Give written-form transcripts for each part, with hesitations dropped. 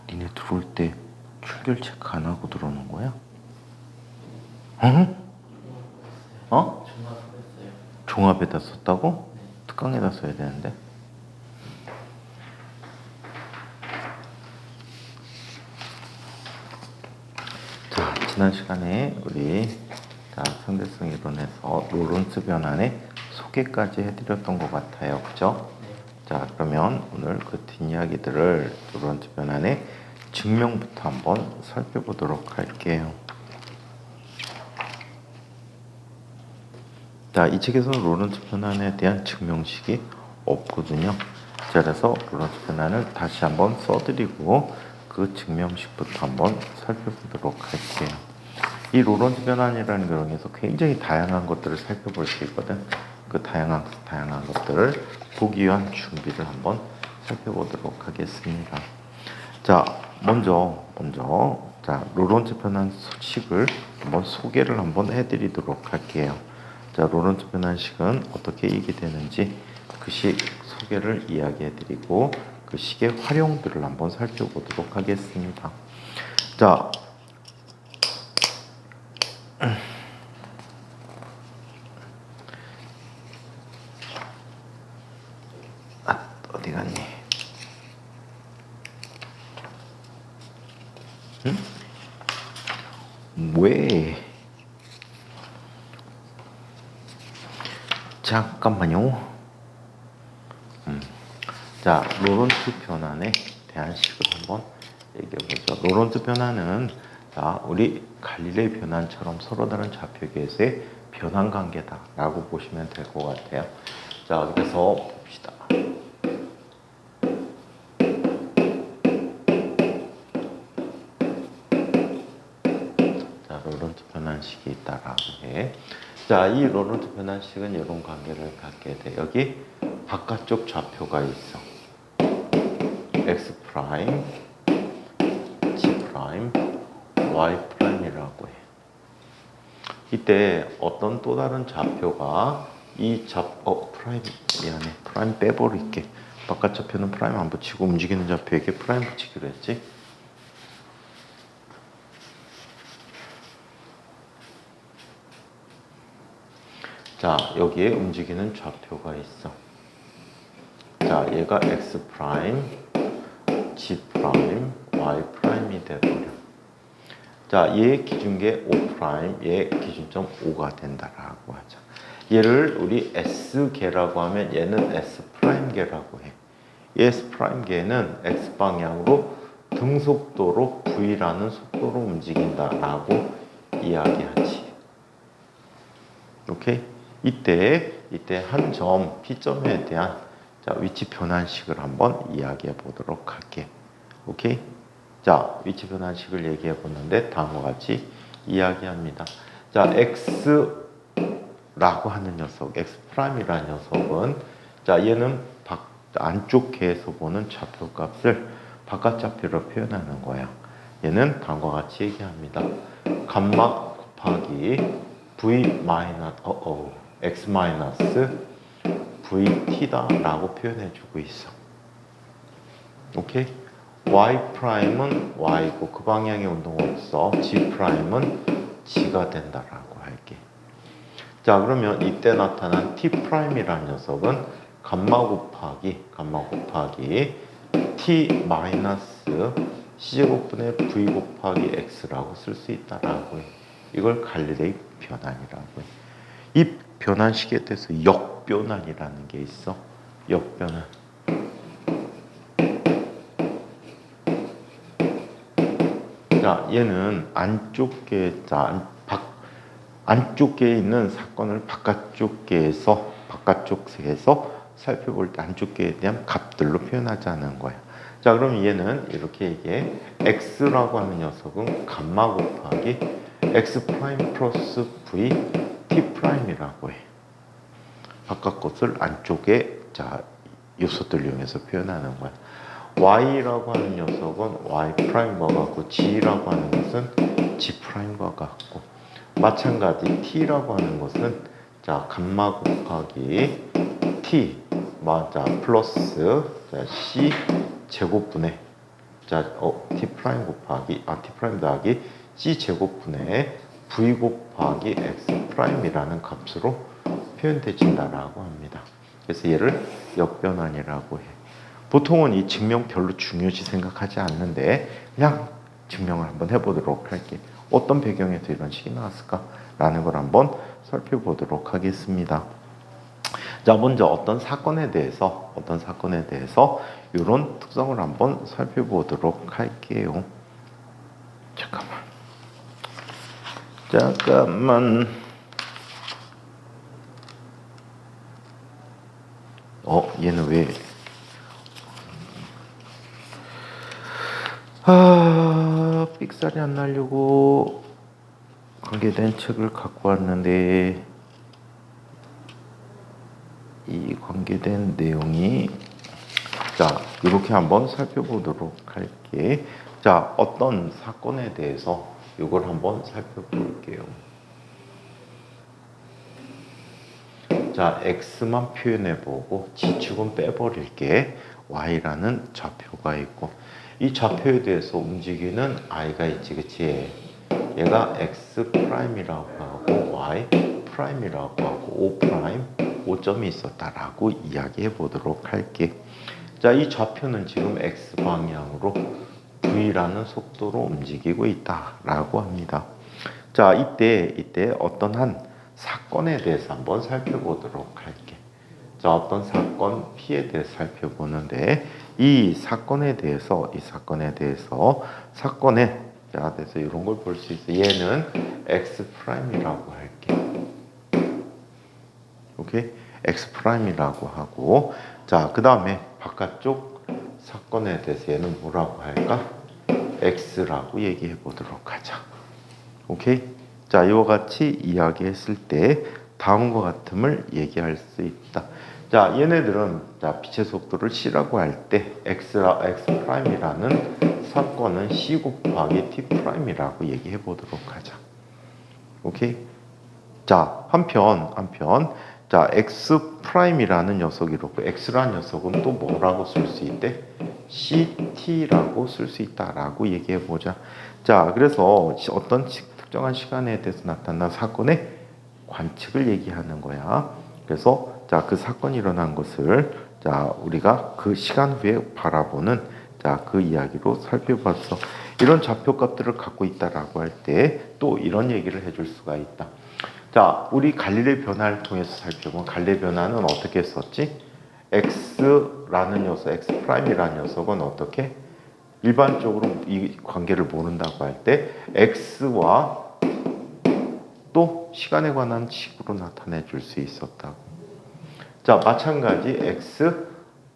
니네 들어올 때 출결 체크 안 하고 들어오는 거야? 응? 어? 종합에다 썼다고? 특강에다 써야 되는데. 자, 지난 시간에 우리 상대성 이론에서 로런츠 변환의 소개까지 해드렸던 것 같아요. 그죠? 자, 그러면 오늘 그 뒷이야기들을 로런츠 변환의 증명부터 한번 살펴보도록 할게요. 자, 이 책에서는 로런츠 변환에 대한 증명식이 없거든요. 자, 그래서 로런츠 변환을 다시 한번 써드리고 그 증명식부터 한번 살펴보도록 할게요. 이 로런츠 변환이라는 경우에서 굉장히 다양한 것들을 살펴볼 수 있거든. 그 다양한 것들을 보기 위한 준비를 한번 살펴보도록 하겠습니다. 자, 먼저 자, 로런츠 변환식을 한번 소개를 한번 해드리도록 할게요. 자, 로런츠 변환식은 어떻게 이게 되는지 그 식 소개를 이야기해드리고 그 식의 활용들을 한번 살펴보도록 하겠습니다. 자, 어디 갔니? 응? 왜? 잠깐만요. 자, 로런츠 변환에 대한 식을 한번 얘기해보죠. 로런츠 변환은 자, 우리 갈릴레이 변환처럼 서로 다른 좌표계에서의 변환 관계다라고 보시면 될 것 같아요. 자, 그래서 봅시다. 자, 로런츠 변환식이 있다라고 해. 자, 이 로런츠 변환식은 이런 관계를 갖게 돼. 여기 바깥쪽 좌표가 있어. x 프라임, g 프라임, y 프라임이라고 해. 이때 어떤 또 다른 좌표가 프라임, 미안해. 프라임 빼버릴게. 바깥 좌표는 프라임 안 붙이고 움직이는 좌표에게 프라임 붙이기로 했지. 자, 여기에 움직이는 좌표가 있어. 자, 얘가 x 프라임, g 프라임, y 프라임이 돼버려. 자, 얘 기준계 5 프라임, 얘 기준점 5가 된다라고 하자. 얘를 우리 S계라고 하면 얘는 S 프라임계라고 해. 이 S 프라임계는 X 방향으로 등속도로 V라는 속도로 움직인다라고 이야기하지. 오케이? 이때 한 점 P점에 대한 자, 위치 변환식을 한번 이야기해 보도록 할게. 오케이? 자, 위치 변환식을 얘기해 보는데 다음과 같이 이야기합니다. 자, X라고 하는 녀석, X 프라임이라는 녀석은 자, 얘는 안쪽 계에서 보는 좌표 값을 바깥 좌표로 표현하는 거야. 얘는 다음과 같이 얘기합니다. 감마 곱하기 V 마이너스 X 마이너스 VT다라고 표현해주고 있어. 오케이? Y 프라임은 Y고 그 방향의 운동 없어. G 프라임은 G가 된다라고 할게. 자, 그러면 이때 나타난 T 프라임이라는 녀석은 감마 곱하기 T 마이너스 C제곱분의 V 곱하기 X라고 쓸 수 있다라고 해. 이걸 갈릴레이 변환이라고 해. 이 변환식에 대해서 역변환이라는 게 있어. 역변환. 자, 얘는 안쪽계에 있는 사건을 바깥쪽계에서 살펴볼 때 안쪽계에 대한 값들로 프표현하자는 거야. 자, 그럼 얘는 이렇게 얘기해. X라고 하는 녀석은 감마 곱하기 X 프라임 플러스 V T 프라임이라고 해. 바깥 것을 안쪽에 자, 요소들을 이용해서 표현하는 거야. y라고 하는 녀석은 y 프라임과 같고 g라고 하는 것은 g 프라임과 같고 마찬가지 t라고 하는 것은 자 감마 곱하기 t 자 플러스 자 c 제곱분의 자 t 프라임 곱하기 t 프라임 더하기 c 제곱분의 v 곱하기 x 프라임이라는 값으로 표현되진다라고 합니다. 그래서 얘를 역변환이라고 해. 보통은 이 증명 별로 중요시 생각하지 않는데 그냥 증명을 한번 해보도록 할게. 어떤 배경에서 이런 식이 나왔을까라는 걸 한번 살펴보도록 하겠습니다. 자, 먼저 어떤 사건에 대해서 이런 특성을 한번 살펴보도록 할게요. 잠깐만. 얘는 왜? 삑살이 안 나려고 관계된 책을 갖고 왔는데 이 관계된 내용이 자 이렇게 한번 살펴보도록 할게. 자 어떤 사건에 대해서 이걸 한번 살펴볼게요. 자 x만 표현해보고 지축은 빼버릴게. y라는 좌표가 있고 이 좌표에 대해서 움직이는 i가 있지, 그치? 얘가 x 프라임이라고 하고 y 프라임이라고 하고 o 프라임 5점이 있었다라고 이야기해 보도록 할게. 자, 이 좌표는 지금 x 방향으로 v라는 속도로 움직이고 있다라고 합니다. 자, 이때 어떤 한 사건에 대해서 한번 살펴보도록 할게. 자, 어떤 사건 P에 대해서 살펴보는데 이 사건에 대해서 자, 그래서 이런 걸 볼 수 있어. 얘는 x 프라임이라고 할게. 오케이? x 프라임이라고 하고 자, 그다음에 바깥쪽 사건에 대해서 얘는 뭐라고 할까? x라고 얘기해 보도록 하자. 오케이? 자, 이와 같이 이야기했을 때 다음과 같음을 얘기할 수 있다. 자, 얘네들은 자, 빛의 속도를 c라고 할 때 x 프라임이라는 사건은 c 곱하기 t 프라임이라고 얘기해 보도록 하자. 오케이? 자, 한편 자, x 프라임이라는 녀석이 이렇고 x라는 녀석은 또 뭐라고 쓸 수 있대? ct라고 쓸 수 있다라고 얘기해 보자. 자, 그래서 어떤 특정한 시간에 대해서 나타난 사건의 관측을 얘기하는 거야. 그래서 자, 그 사건이 일어난 것을 자, 우리가 그 시간 후에 바라보는 자, 그 이야기로 살펴봤어. 이런 좌표값들을 갖고 있다라고 할 때 또 이런 얘기를 해줄 수가 있다. 자, 우리 갈릴레이 변화를 통해서 살펴본 갈릴레이 변화는 어떻게 썼지? x라는 녀석, x 프라임이라는 녀석은 어떻게? 일반적으로 이 관계를 모른다고 할 때 x와 또 시간에 관한 식으로 나타내 줄 수 있었다고. 자, 마찬가지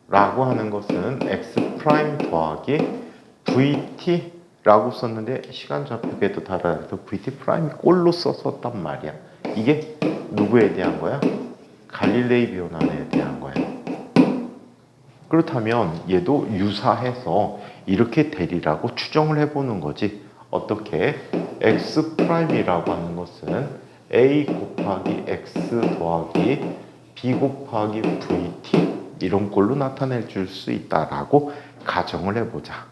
x라고 하는 것은 x 프라임 더하기 vt라고 썼는데 시간 좌표계도 달아서 vt 프라임 꼴로 썼었단 말이야. 이게 누구에 대한 거야? 갈릴레이 변환에 대한 거야. 그렇다면 얘도 유사해서 이렇게 되리라고 추정을 해보는 거지. 어떻게? x 프라임이라고 하는 것은 a 곱하기 x 더하기 b 곱하기 vt 이런 꼴로 나타낼 수 있다라고 가정을 해보자.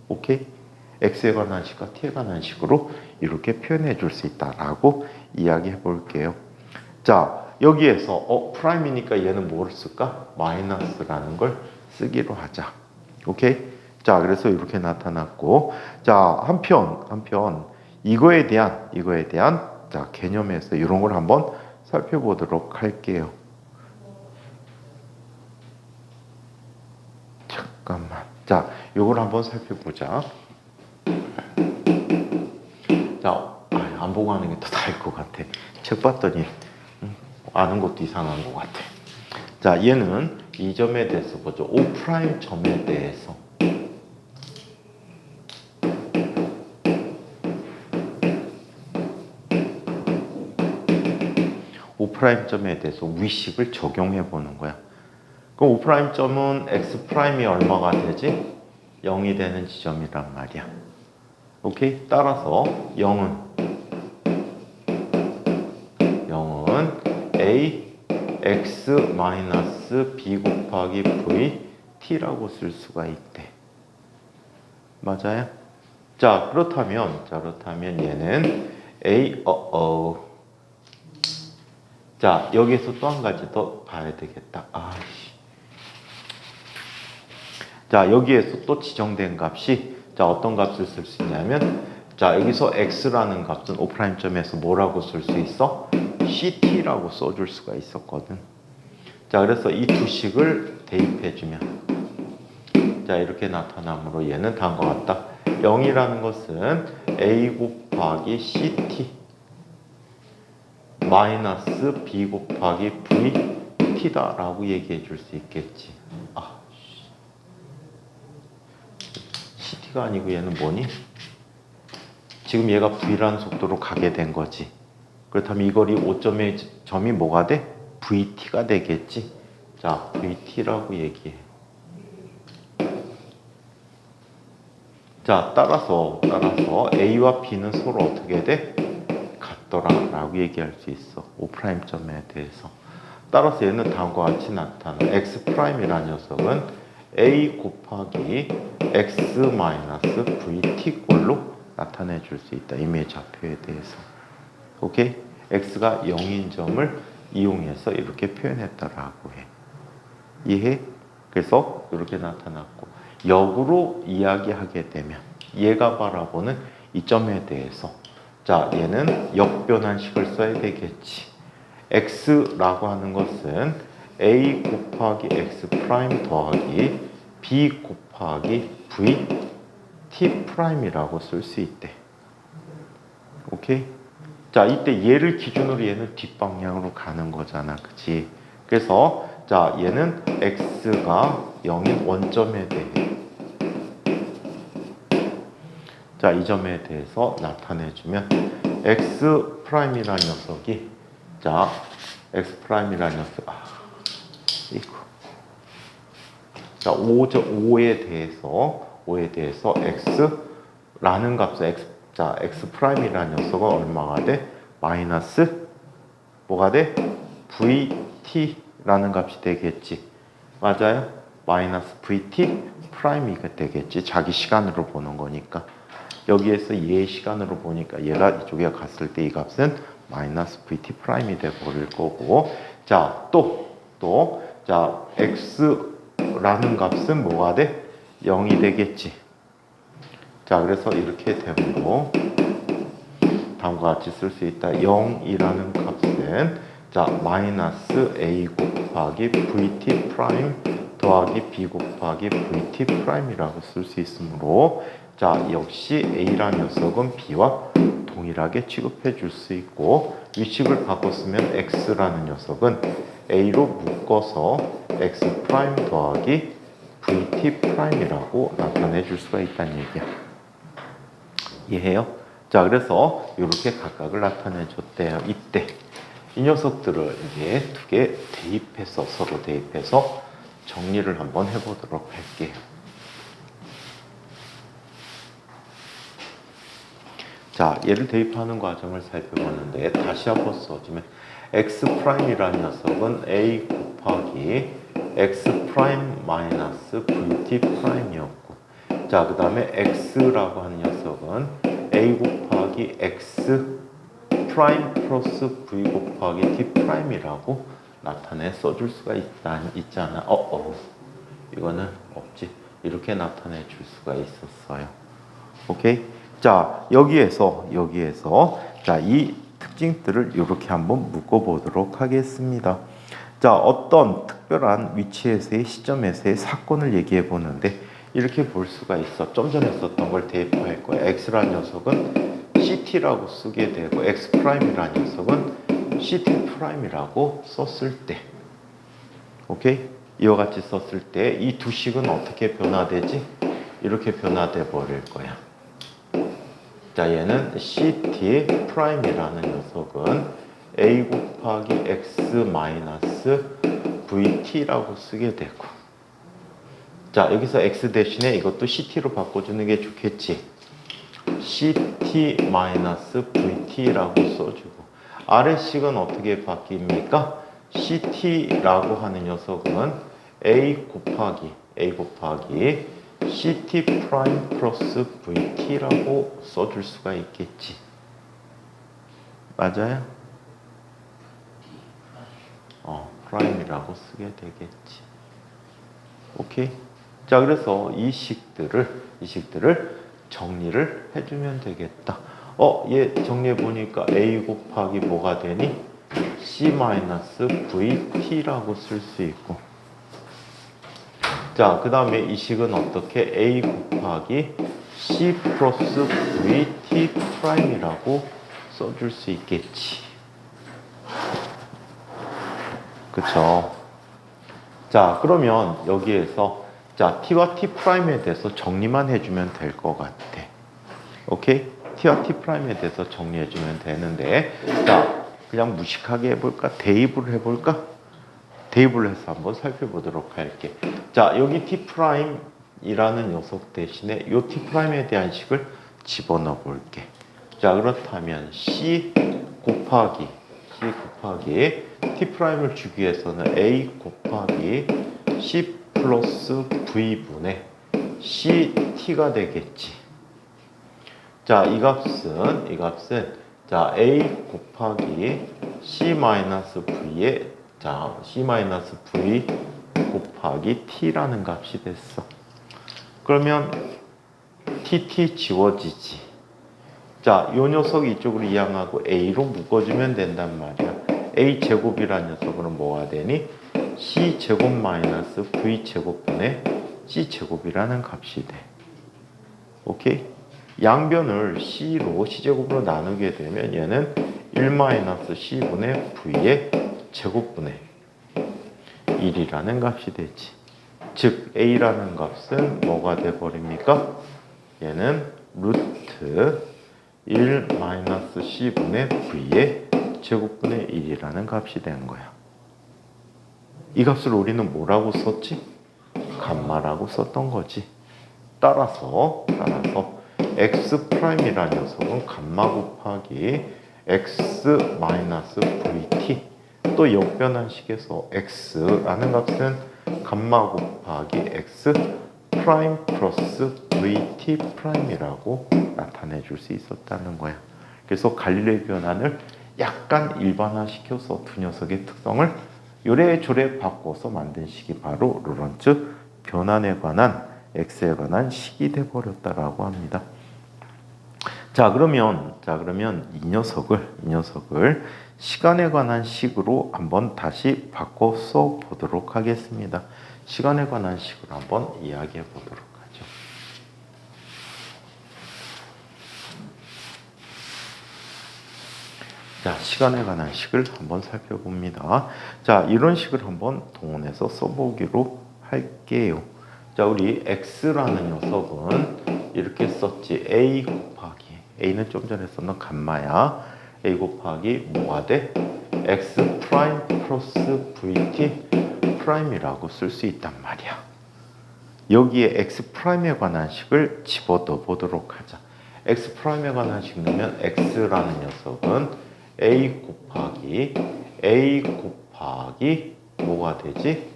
오케이? x에 관한 식과 t에 관한 식으로 이렇게 표현해 줄 수 있다라고 이야기해 볼게요. 자, 여기에서 프라임이니까 얘는 뭐를 쓸까? 마이너스라는 걸 쓰기로 하자. 오케이? 자, 그래서 이렇게 나타났고, 자, 한편 이거에 대한 자, 개념에서 이런 걸 한번 살펴보도록 할게요. 잠깐만. 자, 이걸 한번 살펴보자. 자, 안 보고 하는 게 더 나을 것 같아. 책 봤더니 아는 것도 이상한 것 같아. 자, 얘는 이 점에 대해서 보죠. O 프라임 점에 대해서. O 프라임 점에 대해서 위식을 적용해 보는 거야. 그럼 O' 점은 X'이 얼마가 되지? 0이 되는 지점이란 말이야. 오케이? 따라서 0은 A X 마이너스 B 곱하기 V T라고 쓸 수가 있대. 맞아요? 자, 그렇다면 얘는 A, 자, 여기에서 또 한 가지 더 봐야 되겠다. 자, 여기에서 또 지정된 값이, 자, 어떤 값을 쓸 수 있냐면, 자, 여기서 x라는 값은 O'점에서 뭐라고 쓸 수 있어? ct라고 써줄 수가 있었거든. 자, 그래서 이 두 식을 대입해주면, 자, 이렇게 나타나므로 얘는 다음과 같다. 0이라는 것은 a 곱하기 ct 마이너스 b 곱하기 vt다라고 얘기해 줄 수 있겠지. ct가 아니고 얘는 뭐니? 지금 얘가 v라는 속도로 가게 된 거지. 그렇다면 이 거리 5점의 점이 뭐가 돼? vt가 되겠지. 자, vt라고 얘기해. 자, 따라서 a와 b는 서로 어떻게 돼? 같더라라고 얘기할 수 있어. O'점에 대해서. 따라서 얘는 다음과 같이 나타나. X'이라는 녀석은 A 곱하기 X 마이너스 VT 꼴로 나타내 줄 수 있다. 임의 좌표에 대해서. 오케이? X가 0인 점을 이용해서 이렇게 표현했다라고 해. 이해? 그래서 이렇게 나타났고, 역으로 이야기하게 되면 얘가 바라보는 이 점에 대해서, 자, 얘는 역변환식을 써야 되겠지. x라고 하는 것은 a 곱하기 x 프라임 더하기 b 곱하기 v t 프라임이라고 쓸 수 있대. 오케이? 자, 이때 얘를 기준으로 얘는 뒷방향으로 가는 거잖아. 그치? 그래서 자, 얘는 x가 0인 원점에 대해, 자, 이 점에 대해서 나타내주면 X'이라는 녀석이, 자, X'이라는 녀석, 이거. 자, 5에 대해서 X라는 값을, 자, X'이라는 녀석은 얼마가 돼? 마이너스, 뭐가 돼? VT라는 값이 되겠지. 맞아요? 마이너스 VT 프라임이 되겠지. 자기 시간으로 보는 거니까. 여기에서 얘의 시간으로 보니까 얘가 이쪽에 갔을 때 이 값은 마이너스 VT 프라임이 돼버릴 거고, 자, 자, x라는 값은 뭐가 돼? 0이 되겠지. 자, 그래서 이렇게 되므로 다음과 같이 쓸 수 있다. 0이라는 값은, 자, 마이너스 a 곱하기 VT 프라임 더하기 b 곱하기 VT 프라임이라고 쓸 수 있으므로, 자, 역시 a라는 녀석은 b와 동일하게 취급해 줄 수 있고, 위식을 바꿔 쓰면 x라는 녀석은 a로 묶어서 x 프라임 더하기 vt 프라임이라고 나타내 줄 수가 있다는 얘기야. 이해해요? 자, 그래서 이렇게 각각을 나타내 줬대요. 이때 이 녀석들을 이제 두 개 대입해서, 서로 대입해서 정리를 한번 해보도록 할게요. 자, 얘를 대입하는 과정을 살펴보는데, 다시 한번 써주면 X'이라는 녀석은 A 곱하기 X' 마이너스 VT 프라임이었고, 자, 그 다음에 X라고 하는 녀석은 A 곱하기 X 프라임 플러스 V 곱하기 T 프라임이라고 나타내 써줄 수가 있잖아. 이거는 없지. 이렇게 나타내 줄 수가 있었어요. 오케이? 자, 여기에서 자, 이 특징들을 이렇게 한번 묶어보도록 하겠습니다. 자, 어떤 특별한 위치에서의 시점에서의 사건을 얘기해 보는데, 이렇게 볼 수가 있어. 좀 전에 썼던 걸 대입할 거야. X라는 녀석은 CT라고 쓰게 되고, X'이라는 녀석은 CT 프라임이라고 썼을 때, 오케이? 이와 같이 썼을 때 이 두 식은 어떻게 변화되지? 이렇게 변화돼 버릴 거야. 자, 얘는 CT 프라임이라는 녀석은 A 곱하기 X 마이너스 VT라고 쓰게 되고. 자, 여기서 X 대신에 이것도 CT로 바꿔주는 게 좋겠지. CT-VT라고 써주고. 아래 식은 어떻게 바뀝니까? CT라고 하는 녀석은 A 곱하기 CT 프라임 플러스 VT라고 써줄 수가 있겠지. 맞아요? 프라임이라고 쓰게 되겠지. 오케이? 자, 그래서 이 식들을 정리를 해주면 되겠다. 얘 정리해보니까 A 곱하기 뭐가 되니? C-VT라고 쓸 수 있고. 자, 그 다음에 이 식은 어떻게? A 곱하기 C 플러스 VT 프라임이라고 써줄 수 있겠지. 그쵸? 자, 그러면 여기에서 자, T와 T 프라임에 대해서 정리만 해주면 될 것 같아. 오케이? T와 T 프라임에 대해서 정리해주면 되는데, 자, 그냥 무식하게 해볼까? 대입을 해볼까? 대입을 해서 한번 살펴보도록 할게. 자, 여기 T 프라임이라는 녀석 대신에 이 T 프라임에 대한 식을 집어넣어 볼게. 자, 그렇다면 C 곱하기 T 프라임을 주기 위해서는 A 곱하기 C 플러스 V분의 CT가 되겠지. 자, 이 값은 자, A 곱하기 C-V에 자, C-V 곱하기 T라는 값이 됐어. 그러면 TT 지워지지. 자, 요 녀석 이쪽으로 이항하고 A로 묶어주면 된단 말이야. A 제곱이라는 녀석은 뭐가 되니? C 제곱 마이너스 V 제곱분의 C 제곱이라는 값이 돼. 오케이? 양변을 C로 C제곱으로 나누게 되면 얘는 1 마이너스 C분의 V의 제곱분의 1이라는 값이 되지. 즉 A라는 값은 뭐가 돼버립니까? 얘는 루트 1 마이너스 C분의 V의 제곱분의 1이라는 값이 된 거야. 이 값을 우리는 뭐라고 썼지? 감마라고 썼던 거지. 따라서 x 프라임이라는 녀석은 감마 곱하기 x 마이너스 vt, 또 역변한 식에서 x라는 값은 감마 곱하기 x 프라임 플러스 vt 프라임이라고 나타내 줄 수 있었다는 거야. 그래서 갈릴레이 변환을 약간 일반화시켜서 두 녀석의 특성을 요래조래 바꿔서 만든 식이 바로 로런츠 변환에 관한 x에 관한 식이 돼버렸다라고 합니다. 자, 그러면 이 녀석을 시간에 관한 식으로 한번 다시 바꿔 써 보도록 하겠습니다. 시간에 관한 식으로 한번 이야기해 보도록 하죠. 자, 시간에 관한 식을 한번 살펴봅니다. 자, 이런 식을 한번 동원해서 써보기로 할게요. 자, 우리 x라는 녀석은 이렇게 썼지. a 곱하기 a는 좀 전에 썼던 감마야. a 곱하기 뭐가 돼? x 프라임 플러스 vt 프라임이라고 쓸 수 있단 말이야. 여기에 x 프라임에 관한 식을 집어넣어 보도록 하자. x 프라임에 관한 식 넣으면 x라는 녀석은 a 곱하기 뭐가 되지?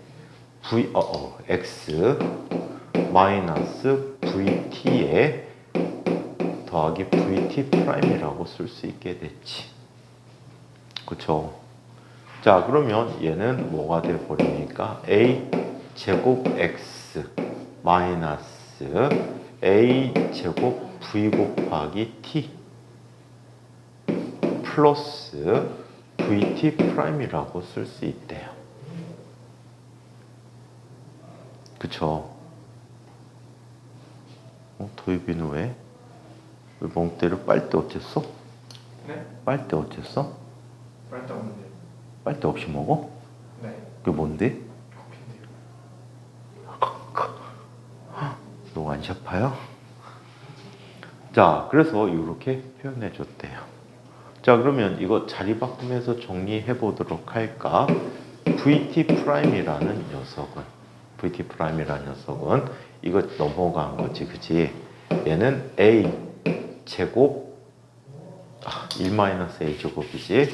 x 마이너스 vt에 더하기 vt 프라임이라고 쓸 수 있게 됐지. 그쵸? 자, 그러면 얘는 뭐가 돼 버리니까 a 제곱 x 마이너스 a 제곱 v 곱하기 t 플러스 vt 프라임이라고 쓸 수 있대요. 그쵸? 도입이는 왜 멍때를 빨대 어쨌어? 네? 빨대 어쨌어? 빨대 없는데. 빨대 없이 먹어? 네. 그게 뭔데? 커피인데요. 너 완샷파야? 자, 그래서 이렇게 표현해 줬대요. 자, 그러면 이거 자리 바꾸면서 정리해 보도록 할까? VT 프라임이라는 녀석은 이거 넘어간 거지, 그치? 얘는 A 제곱 1-A 제곱이지.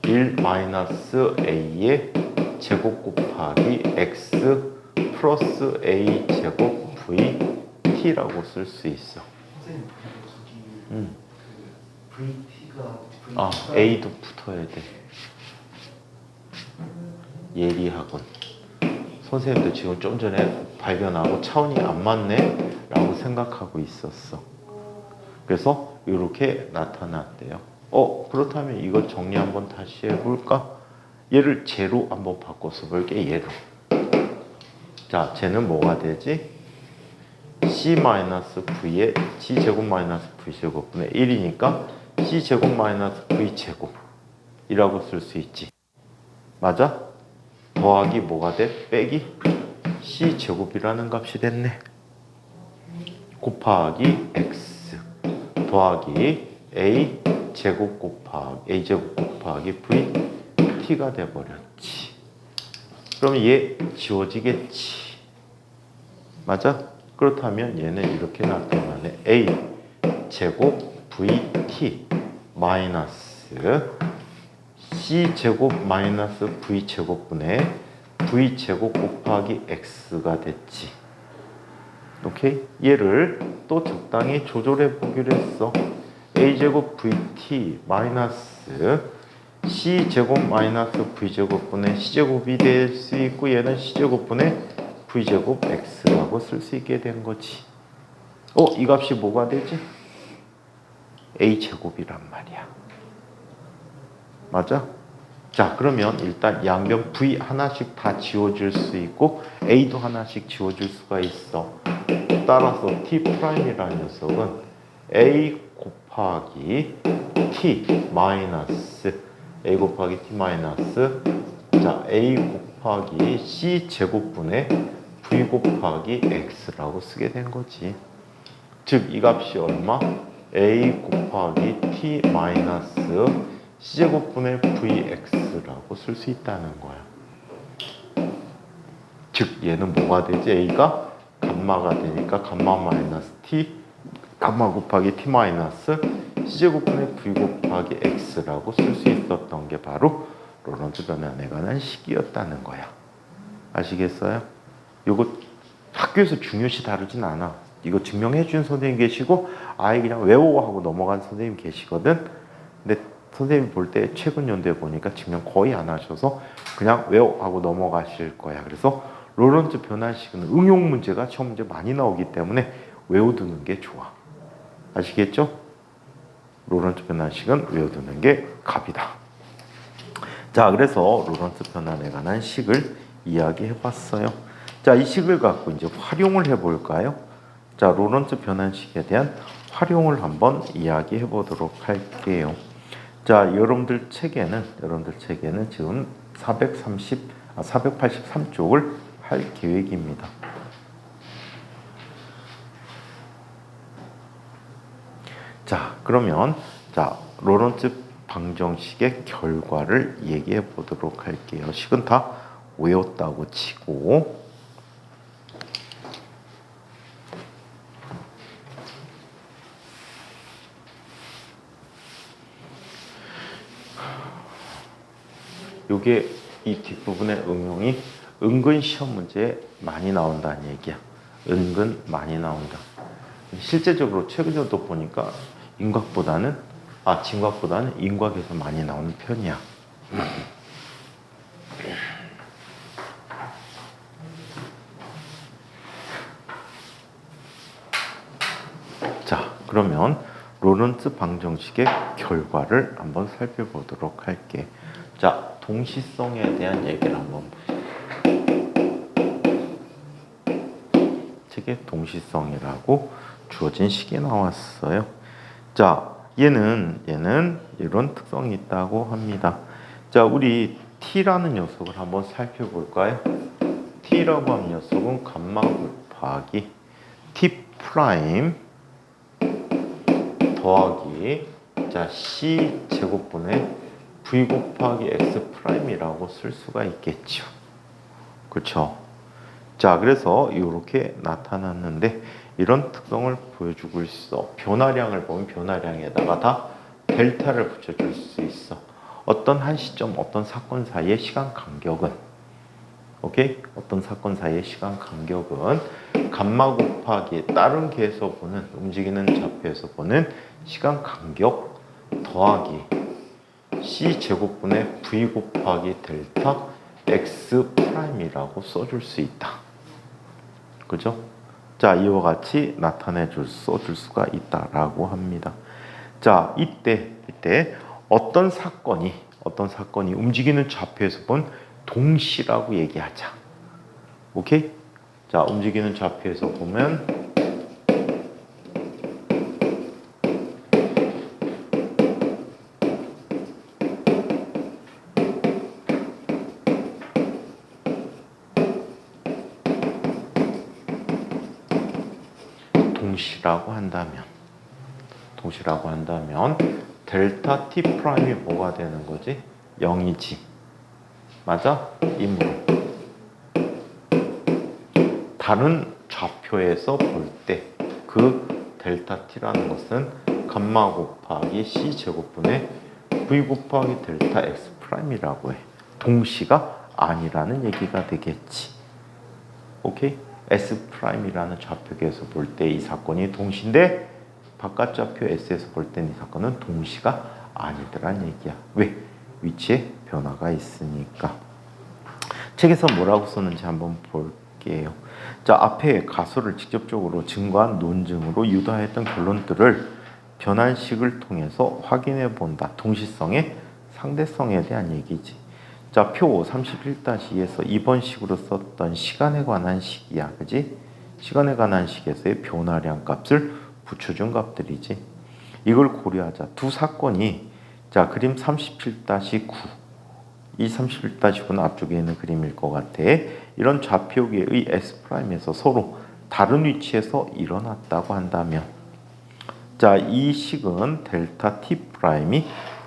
1-A의 제곱 곱하기 X 플러스 A 제곱 VT라고 쓸 수 있어. 선생님 저기 그 VT가 A도 붙어야 돼. 예리하군. 선생님도 지금 좀 전에 발견하고 차원이 안 맞네 라고 생각하고 있었어. 그래서 이렇게 나타났대요. 그렇다면 이거 정리 한번 다시 해볼까? 얘를 제로 한번 바꿔서 볼게. 얘로. 자, 쟤는 뭐가 되지? C-V의 G제곱-V제곱분의 1이니까 C제곱-V제곱 이라고 쓸 수 있지. 맞아? 더하기 뭐가 돼? 빼기 C제곱이라는 값이 됐네. 곱하기 X 더하기 A제곱 곱하기 VT가 돼버렸지. 그럼 얘 지워지겠지. 맞아? 그렇다면 얘는 이렇게 나타나네. A 제곱 VT 마이너스 C 제곱 마이너스 V 제곱분의 V 제곱 곱하기 X가 됐지. 오케이? 얘를 또 적당히 조절해 보기로 했어. A 제곱 VT 마이너스 C 제곱 마이너스 V 제곱분의 C 제곱이 될 수 있고, 얘는 C 제곱분의 V 제곱 X라고 쓸 수 있게 된 거지. 이 값이 뭐가 되지? A 제곱이란 말이야. 맞아? 자, 그러면 일단 양변 V 하나씩 다 지워줄 수 있고 A도 하나씩 지워줄 수가 있어. 따라서 T'이라는 녀석은 A 곱하기 T 마이너스 A 곱하기 T 마이너스 자, A 곱하기 C 제곱분의 V 곱하기 X라고 쓰게 된 거지. 즉, 이 값이 얼마? A 곱하기 T 마이너스 C제곱분의 VX라고 쓸 수 있다는 거야. 즉, 얘는 뭐가 되지? A가 감마가 되니까 감마 마이너스 T, 감마 곱하기 T 마이너스 C제곱분의 V 곱하기 X라고 쓸 수 있었던 게 바로 로런츠 변환에 관한 식이었다는 거야. 아시겠어요? 요거 학교에서 중요시 다루진 않아. 이거 증명해 준 선생님 계시고 아예 그냥 외워 하고 넘어간 선생님 계시거든. 근데 선생님 볼 때 최근 연도에 보니까 증명 거의 안 하셔서 그냥 외워 하고 넘어가실 거야. 그래서 로런츠 변환식은 응용 문제가 시험 문제 많이 나오기 때문에 외워두는 게 좋아. 아시겠죠? 로런츠 변환식은 외워두는 게 갑이다. 자, 그래서 로런츠 변환에 관한 식을 이야기해 봤어요. 자, 이 식을 갖고 이제 활용을 해 볼까요? 자, 로런츠 변환식에 대한 활용을 한번 이야기해 보도록 할게요. 자, 여러분들 책에는 지금 483쪽을 할 계획입니다. 자, 그러면 로런츠 방정식의 결과를 얘기해 보도록 할게요. 식은 다 외웠다고 치고 요게 이 뒷부분의 응용이 은근 시험 문제에 많이 나온다는 얘기야. 은근 많이 나온다. 실제적으로 최근 정도 보니까 진곽보다는 인곽에서 많이 나오는 편이야. 자, 그러면 로런츠 방정식의 결과를 한번 살펴보도록 할게. 자, 동시성에 대한 얘기를 한번 보시죠. 책에 동시성이라고 주어진 식이 나왔어요. 자, 얘는 이런 특성이 있다고 합니다. 자, 우리 T라는 녀석을 한번 살펴볼까요? T라고 하는 녀석은 감마 곱하기 T 프라임 더하기 C 제곱분의 v 곱하기 x 프라임이라고 쓸 수가 있겠죠. 그렇죠? 자, 그래서 이렇게 나타났는데 이런 특성을 보여주고 있어. 변화량을 보면 변화량에다가 다 델타를 붙여줄 수 있어. 어떤 한 시점, 어떤 사건 사이의 시간 간격은, 오케이? 어떤 사건 사이의 시간 간격은 감마 곱하기 다른 계에서 보는, 움직이는 좌표에서 보는 시간 간격 더하기 c 제곱분의 v 곱하기 델타 x 프라임이라고 써줄 수 있다. 그죠? 자, 이와 같이 써줄 수가 있다라고 합니다. 자, 이때 어떤 사건이 움직이는 좌표에서 본 동시라고 얘기하자. 오케이? 자, 움직이는 좌표에서 보면 동시라고 한다면 델타 t 프라임이 뭐가 되는 거지? 0이지. 맞아? 이므로 다른 좌표에서 볼 때 그 델타 t라는 것은 감마 곱하기 c 제곱분의 v 곱하기 델타 x 프라임이라고 해. 동시가 아니라는 얘기가 되겠지. 오케이? S 프라임이라는 좌표계에서 볼 때 이 사건이 동시인데 바깥 좌표 S에서 볼 땐 이 사건은 동시가 아니더란 얘기야. 왜? 위치에 변화가 있으니까. 책에서 뭐라고 썼는지 한번 볼게요. 자, 앞에 가설을 직접적으로 증거한 논증으로 유도했던 결론들을 변환식을 통해서 확인해 본다. 동시성의 상대성에 대한 얘기지. 자, 표 31-2에서 2번 식으로 썼던 시간에 관한 식이야. 그지? 시간에 관한 식에서의 변화량 값을 붙여준 값들이지. 이걸 고려하자. 두 사건이, 자, 그림 37-9. 이 37-9는 앞쪽에 있는 그림일 것 같아. 이런 좌표계의 S'에서 서로 다른 위치에서 일어났다고 한다면, 자, 이 식은 델타 t 프라임이,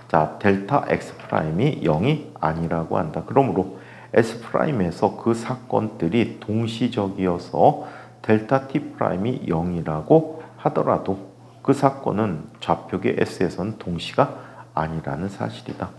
자, 델타 x 프라임이 0이 아니라고 한다. 그러므로 S 프라임에서 그 사건들이 동시적이어서 델타 t 프라임이 0이라고 하더라도 그 사건은 좌표계 S에서는 동시가 아니라는 사실이다.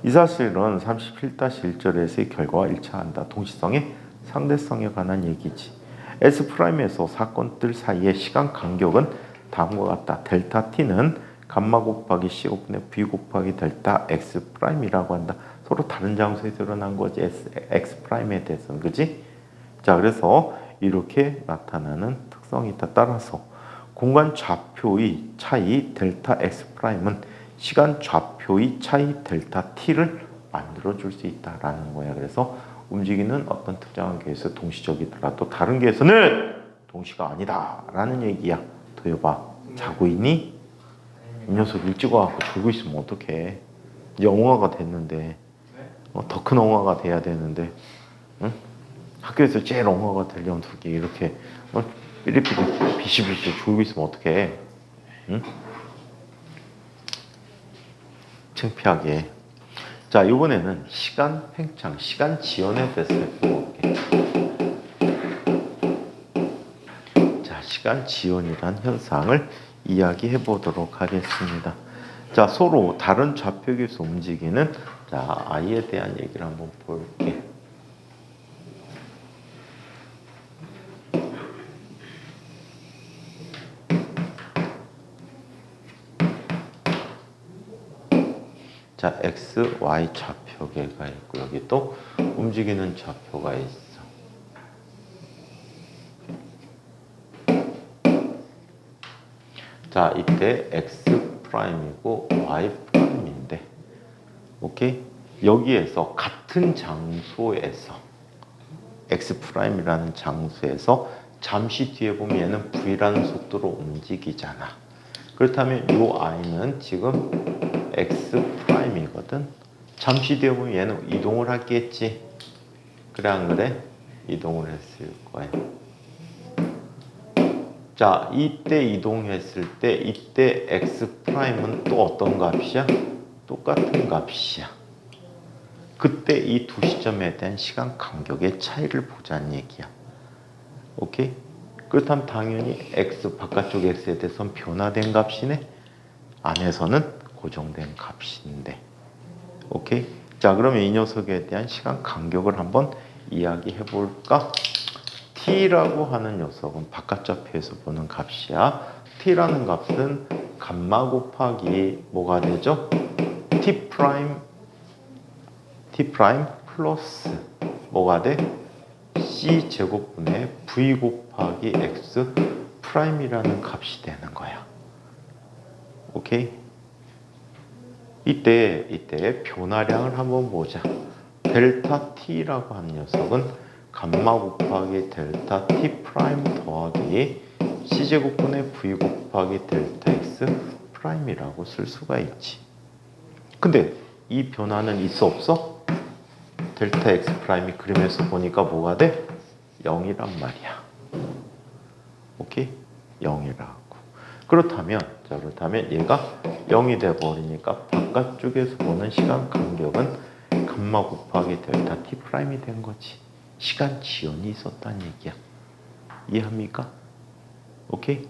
이 사실은 37-1절에서의 결과와 일치한다. 동시성의 상대성에 관한 얘기지. S 프라임에서 사건들 사이의 시간 간격은 다음과 같다. 델타 t는 감마 곱하기 c 곱분의 v 곱하기 델타 x 프라임이라고 한다. 서로 다른 장소에서 일어난 거지. x 프라임에 대해서는. 그지? 자, 그래서 이렇게 나타나는 특성이 있다. 따라서 공간 좌표의 차이 델타 x 프라임은 시간 좌표의 차이 델타 t를 만들어줄 수 있다라는 거야. 그래서 움직이는 어떤 특정한 계에서 동시적이더라도 다른 계에서는 동시가 아니다라는 얘기야. 도여봐. 자고 있니? 이 녀석 일찍 와갖고 졸고 있으면 어떡해. 영화가 됐는데, 더 큰 영화가 돼야 되는데, 응? 학교에서 제일 영화가 되려면 이렇게 삐리삐리 비시비시 졸고 있으면 어떡해. 응? 창피하게. 자, 이번에는 시간 팽창, 시간 지연에 대해서 살펴볼게. 자, 시간 지연이란 현상을 이야기해 보도록 하겠습니다. 자, 서로 다른 좌표계에서 움직이는, 자, I에 대한 얘기를 한번 볼게. 자, X, Y 좌표계가 있고 여기 또 움직이는 좌표가 있어. 자, 이때 X 프라임이고 Y 프라임인데, 오케이? 여기에서 같은 장소에서 X 프라임이라는 장소에서 잠시 뒤에 보면 얘는 V라는 속도로 움직이잖아. 그렇다면 이 I는 지금 X 프라임이거든. 잠시 뒤에 보면 얘는 이동을 하겠지. 그래 안 그래? 이동을 했을 거야. 자, 이때 이동했을 때 이때 X 프라임은 또 어떤 값이야? 똑같은 값이야. 그때 이 두 시점에 대한 시간 간격의 차이를 보자는 얘기야. 오케이? 그렇다면 당연히 x 바깥쪽 x에 대해서는 변화된 값이네. 안에서는 고정된 값인데. 오케이? 자, 그러면 이 녀석에 대한 시간 간격을 한번 이야기해 볼까? t라고 하는 녀석은 바깥좌표에서 보는 값이야. t라는 값은 감마 곱하기 뭐가 되죠? t 프라임 플러스 뭐가 돼? c 제곱분의 v 곱하기 x 프라임이라는 값이 되는 거야. 오케이? 이때 변화량을 한번 보자. 델타 t라고 하는 녀석은 감마 곱하기 델타 t 프라임 더하기 c 제곱분의 v 곱하기 델타 x 프라임이라고 쓸 수가 있지. 근데 이 변화는 있어 없어? 델타 x 프라임이 그림에서 보니까 뭐가 돼? 0이란 말이야. 오케이? 0이라고. 그렇다면 얘가 0이 돼 버리니까 바깥쪽에서 보는 시간 간격은 감마 곱하기 델타 t 프라임이 된 거지. 시간 지연이 있었다는 얘기야. 이해합니까? 오케이?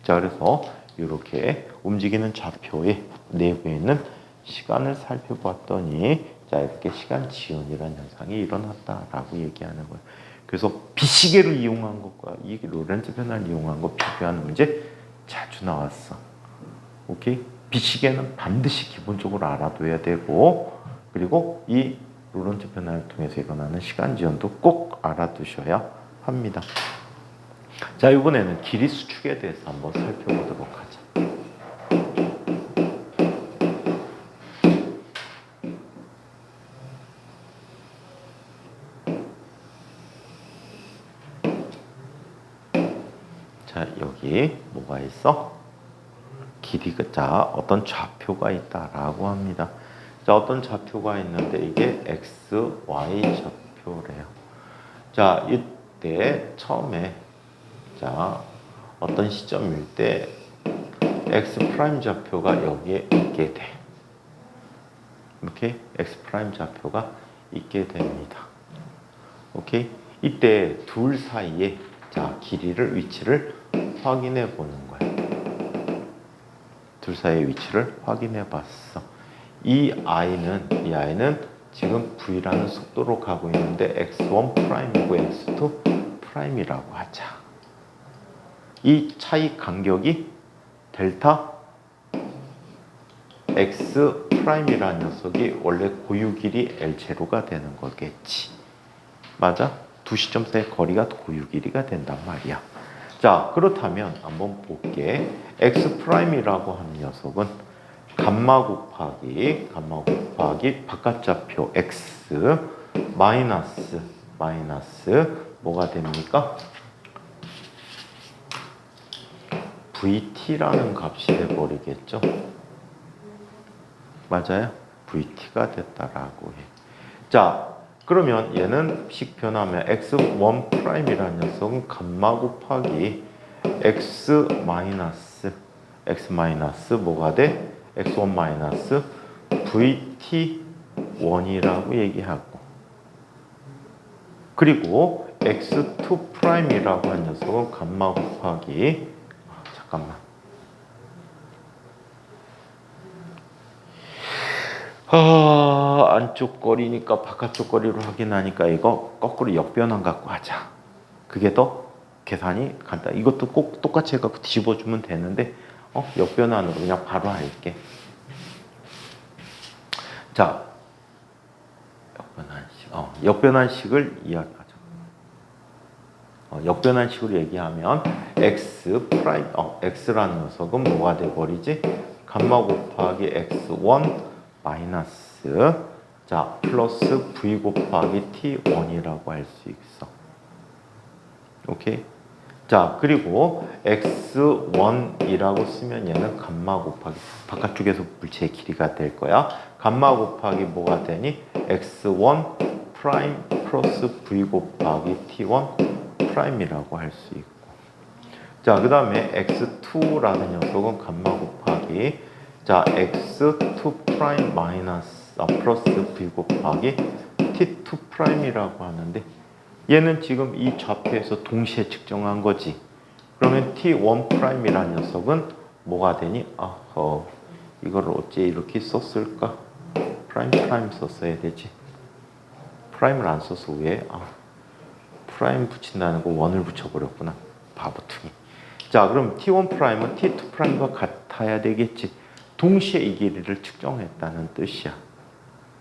자, 그래서 이렇게 움직이는 좌표의 내부에 있는 시간을 살펴봤더니 자, 이렇게 시간 지연이라는 현상이 일어났다라고 얘기하는 거예요. 그래서 비시계를 이용한 것과 이 로렌츠 변화를 이용한 것 비교하는 문제 자주 나왔어. 오케이? 비시계는 반드시 기본적으로 알아둬야 되고, 그리고 이 로렌츠 변화를 통해서 일어나는 시간 지연도 꼭 알아두셔야 합니다. 자, 이번에는 길이 수축에 대해서 한번 살펴보도록 하자. 자, 여기 뭐가 있어? 길이가, 자, 어떤 좌표가 있다라고 합니다. 자, 어떤 좌표가 있는데 이게 x, y 좌표래요. 자, 이때 처음에 자, 어떤 시점일 때 x 프라임 좌표가 여기에 있게 돼. 이렇게 x 프라임 좌표가 있게 됩니다. 오케이? 이때 둘 사이에 자, 위치를 확인해 보는 거야. 둘 사이의 위치를 확인해 봤어. 이 i는 지금 v라는 속도로 가고 있는데 x1 프라임이고 x2 프라임이라고 하자. 이 차이 간격이 델타 x 프라임이라는 녀석이 원래 고유 길이 L0가 되는 거겠지. 맞아? 두 시점 사이의 거리가 고유 길이가 된단 말이야. 자, 그렇다면 한번 볼게. x 프라임이라고 하는 녀석은 감마 곱하기 바깥좌표 x 마이너스 뭐가 됩니까? vt라는 값이 돼버리겠죠. 맞아요? vt가 됐다라고 해. 자, 그러면 얘는 식 변하면 x1 프라임이라는 녀석은 감마 곱하기 x 마이너스 뭐가 돼? x1 마이너스 vt1이라고 얘기하고, 그리고 x2 프라임이라고 한 녀석은 감마 곱하기 안쪽 거리니까 바깥쪽 거리로 확인하니까 이거 거꾸로 역변환 갖고 하자. 그게 더 계산이 간단. 이것도 꼭 똑같이 해갖고 뒤집어주면 되는데 역변환으로 그냥 바로 할게. 자, 역변환식을 이야기하자. 역변환식으로 얘기하면 x라는 녀석은 뭐가 돼버리지? 감마 곱하기 x1 마이너스 자 플러스 v 곱하기 t1이라고 할 수 있어. 오케이? 자, 그리고 x1이라고 쓰면 얘는 감마 곱하기 바깥쪽에서 물체의 길이가 될 거야. 감마 곱하기 뭐가 되니? x1 프라임 플러스 v 곱하기 t1 프라임이라고 할 수 있고, 자, 그 다음에 x2라는 녀석은 감마 곱하기 자 x2 프라임 마이너스 플러스 v 곱하기 t2 프라임이라고 하는데 얘는 지금 이 좌표에서 동시에 측정한 거지. 그러면 t1 프라임이라는 녀석은 뭐가 되니? 이걸 어째 이렇게 썼을까? 프라임 썼어야 되지. 프라임을 안 써서 왜? 프라임 붙인다는 거 원을 붙여버렸구나. 바보퉁이. 자, 그럼 t1 프라임은 t2 프라임과 같아야 되겠지. 동시에 이 길이를 측정했다는 뜻이야.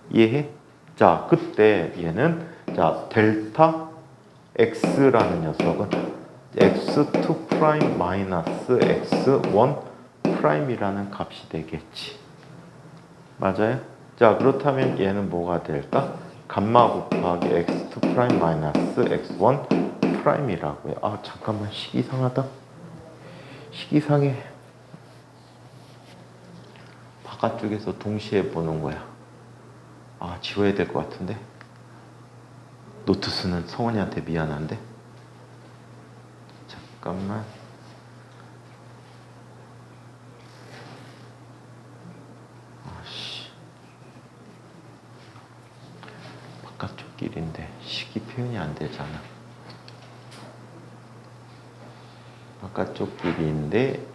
이해해? 자, 그때 얘는 자 델타 x라는 녀석은 x2 프라임 마이너스 x1 프라임이라는 값이 되겠지. 맞아요? 자, 그렇다면 얘는 뭐가 될까? 감마 곱하기 x2 프라임 마이너스 x1 프라임이라고 해. 잠깐만, 식 이상하다. 식 이상해. 바깥쪽에서 동시에 보는 거야. 지워야 될 것 같은데. 노트 쓰는 성원이한테 미안한데. 잠깐만. 바깥쪽 길인데 식이 표현이 안 되잖아. 바깥쪽 길인데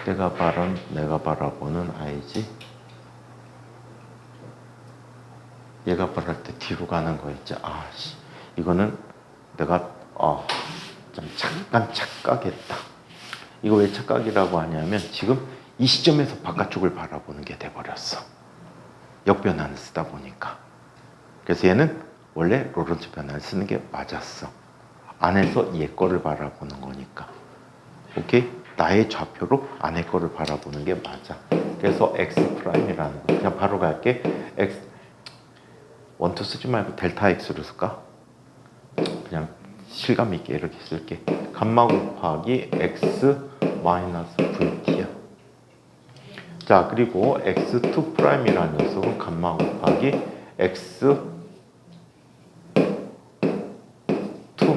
내가 바라보는 아이지. 얘가 바랄 때 뒤로 가는 거 있지. 이거는 내가 좀 잠깐 착각했다. 이거 왜 착각이라고 하냐면 지금 이 시점에서 바깥쪽을 바라보는 게 돼버렸어. 역변환을 쓰다 보니까. 그래서 얘는 원래 로런츠 변환을 쓰는 게 맞았어. 안에서 얘 거를 바라보는 거니까. 오케이? 나의 좌표로 안에 거를 바라보는 게 맞아. 그래서 x 프라임이라는 거. 그냥 바로 갈게. x 원투 쓰지 말고 델타 x로 쓸까? 그냥 실감 있게 이렇게 쓸게. 감마 곱하기 x 마이너스 vt야. 자, 그리고 x2 프라임이라는 녀석은 감마 곱하기 x2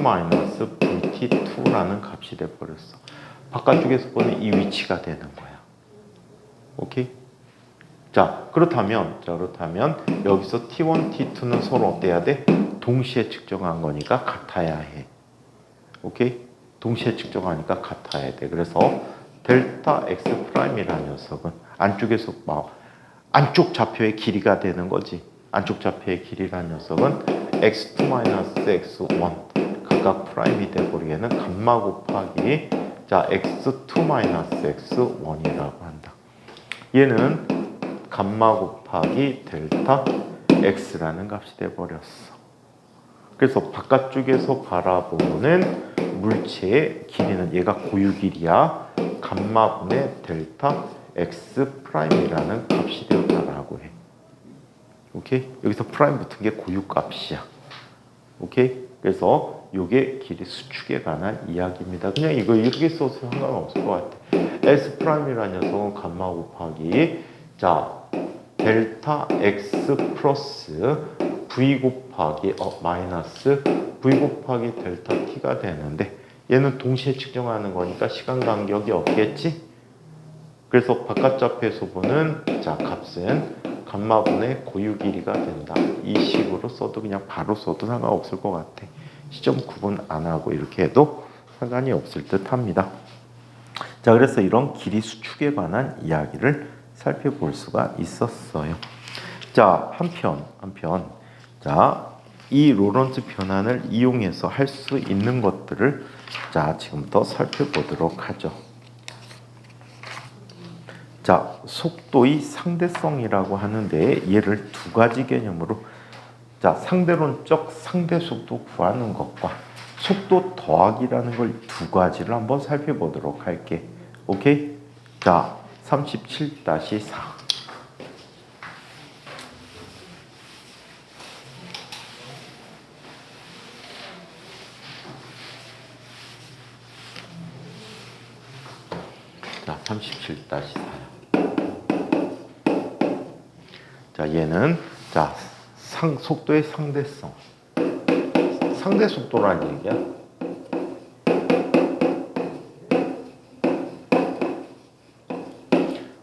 마이너스 vt2라는 값이 돼버렸어. 바깥쪽에서 보면 이 위치가 되는 거야. 오케이? 자, 그렇다면 여기서 t1, t2는 서로 어때야 돼? 동시에 측정한 거니까 같아야 해. 오케이? 동시에 측정하니까 같아야 돼. 그래서 델타 x 프라임이라는 녀석은 안쪽에서 안쪽 좌표의 길이가 되는 거지. 안쪽 좌표의 길이라는 녀석은 x2 마이너스 x1 각각 프라임이 되버리게는 감마 곱하기 x2 마이너스 x1이라고 한다. 얘는 감마 곱하기 델타 x라는 값이 돼버렸어. 그래서 바깥쪽에서 바라보는 물체의 길이는 얘가 고유 길이야. 감마분의 델타 x 프라임이라는 값이 되었다라고 해. 오케이? 여기서 프라임 붙은 게 고유 값이야. 오케이? 그래서 요게 길이 수축에 관한 이야기입니다. 그냥 이거 이렇게 써도 상관없을 것 같아. S 프라임이라는 녀석은 감마 곱하기 델타 x 플러스 v 곱하기 마이너스 v 곱하기 델타 t가 되는데 얘는 동시에 측정하는 거니까 시간 간격이 없겠지? 그래서 바깥 좌표에서 보는 값은 감마분의 고유 길이가 된다. 이 식으로 써도 그냥 바로 써도 상관없을 것 같아. 시점 구분 안 하고 이렇게 해도 상관이 없을 듯 합니다. 자, 그래서 이런 길이 수축에 관한 이야기를 살펴볼 수가 있었어요. 자, 한편 이 로런츠 변환을 이용해서 할 수 있는 것들을 지금부터 살펴보도록 하죠. 속도의 상대성이라고 하는데 얘를 두 가지 개념으로 상대론적 상대 속도 구하는 것과 속도 더하기라는 걸 두 가지를 한번 살펴보도록 할게. 오케이? 37-4. 자, 37-4. 얘는 속도의 상대성. 상대 속도라는 얘기야.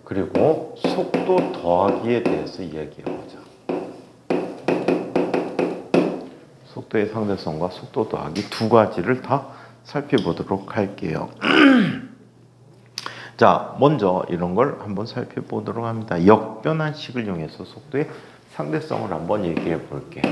그리고 속도 더하기에 대해서 이야기해보자. 속도의 상대성과 속도 더하기 두 가지를 다 살펴보도록 할게요. 자, 먼저 이런 걸 한번 살펴보도록 합니다. 역변환식을 이용해서 속도의 상대성을 한번 얘기해 볼게.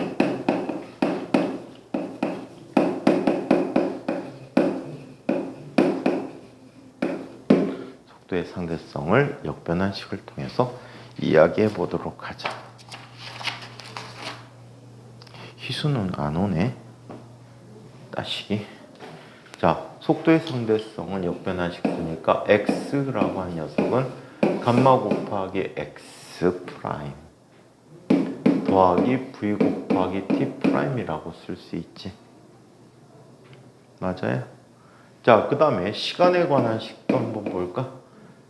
속도의 상대성을 역변환식을 통해서 이야기해 보도록 하자. 희수는 안 오네. 따시기. 자, 속도의 상대성은 역변환식 쓰니까 x라고 하는 녀석은 감마 곱하기 x 프라임 더하기 v 곱하기 t 프라임이라고 쓸 수 있지. 맞아요? 자, 그 다음에 시간에 관한 식도 한번 볼까?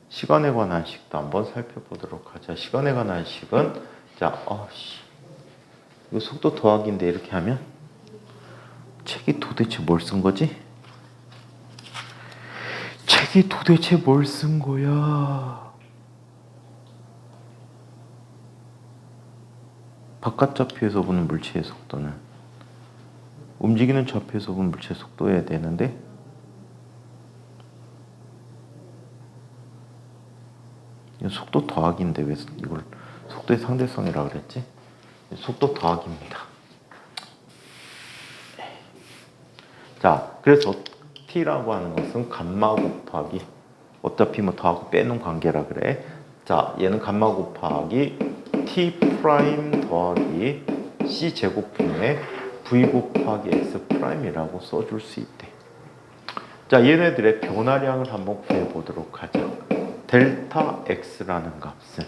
시간에 관한 식도 한번 살펴보도록 하자. 시간에 관한 식은 자, 이거 속도 더하기인데 이렇게 하면 책이 도대체 뭘 쓴 거지? 책이 도대체 뭘 쓴 거야? 바깥 좌표에서 보는 물체의 속도는 움직이는 좌표에서 보는 물체의 속도여야 되는데 이거 속도 더하기인데 왜 이걸 속도의 상대성이라고 그랬지? 속도 더하기입니다. 자, 그래서 t라고 하는 것은 감마 곱하기 어차피 뭐 더하고 빼는 관계라 그래. 자, 얘는 감마 곱하기 t 프라임 더하기 c 제곱분의 v 곱하기 x 프라임이라고 써줄 수 있대. 자, 얘네들의 변화량을 한번 구해보도록 하자. 델타 x라는 값은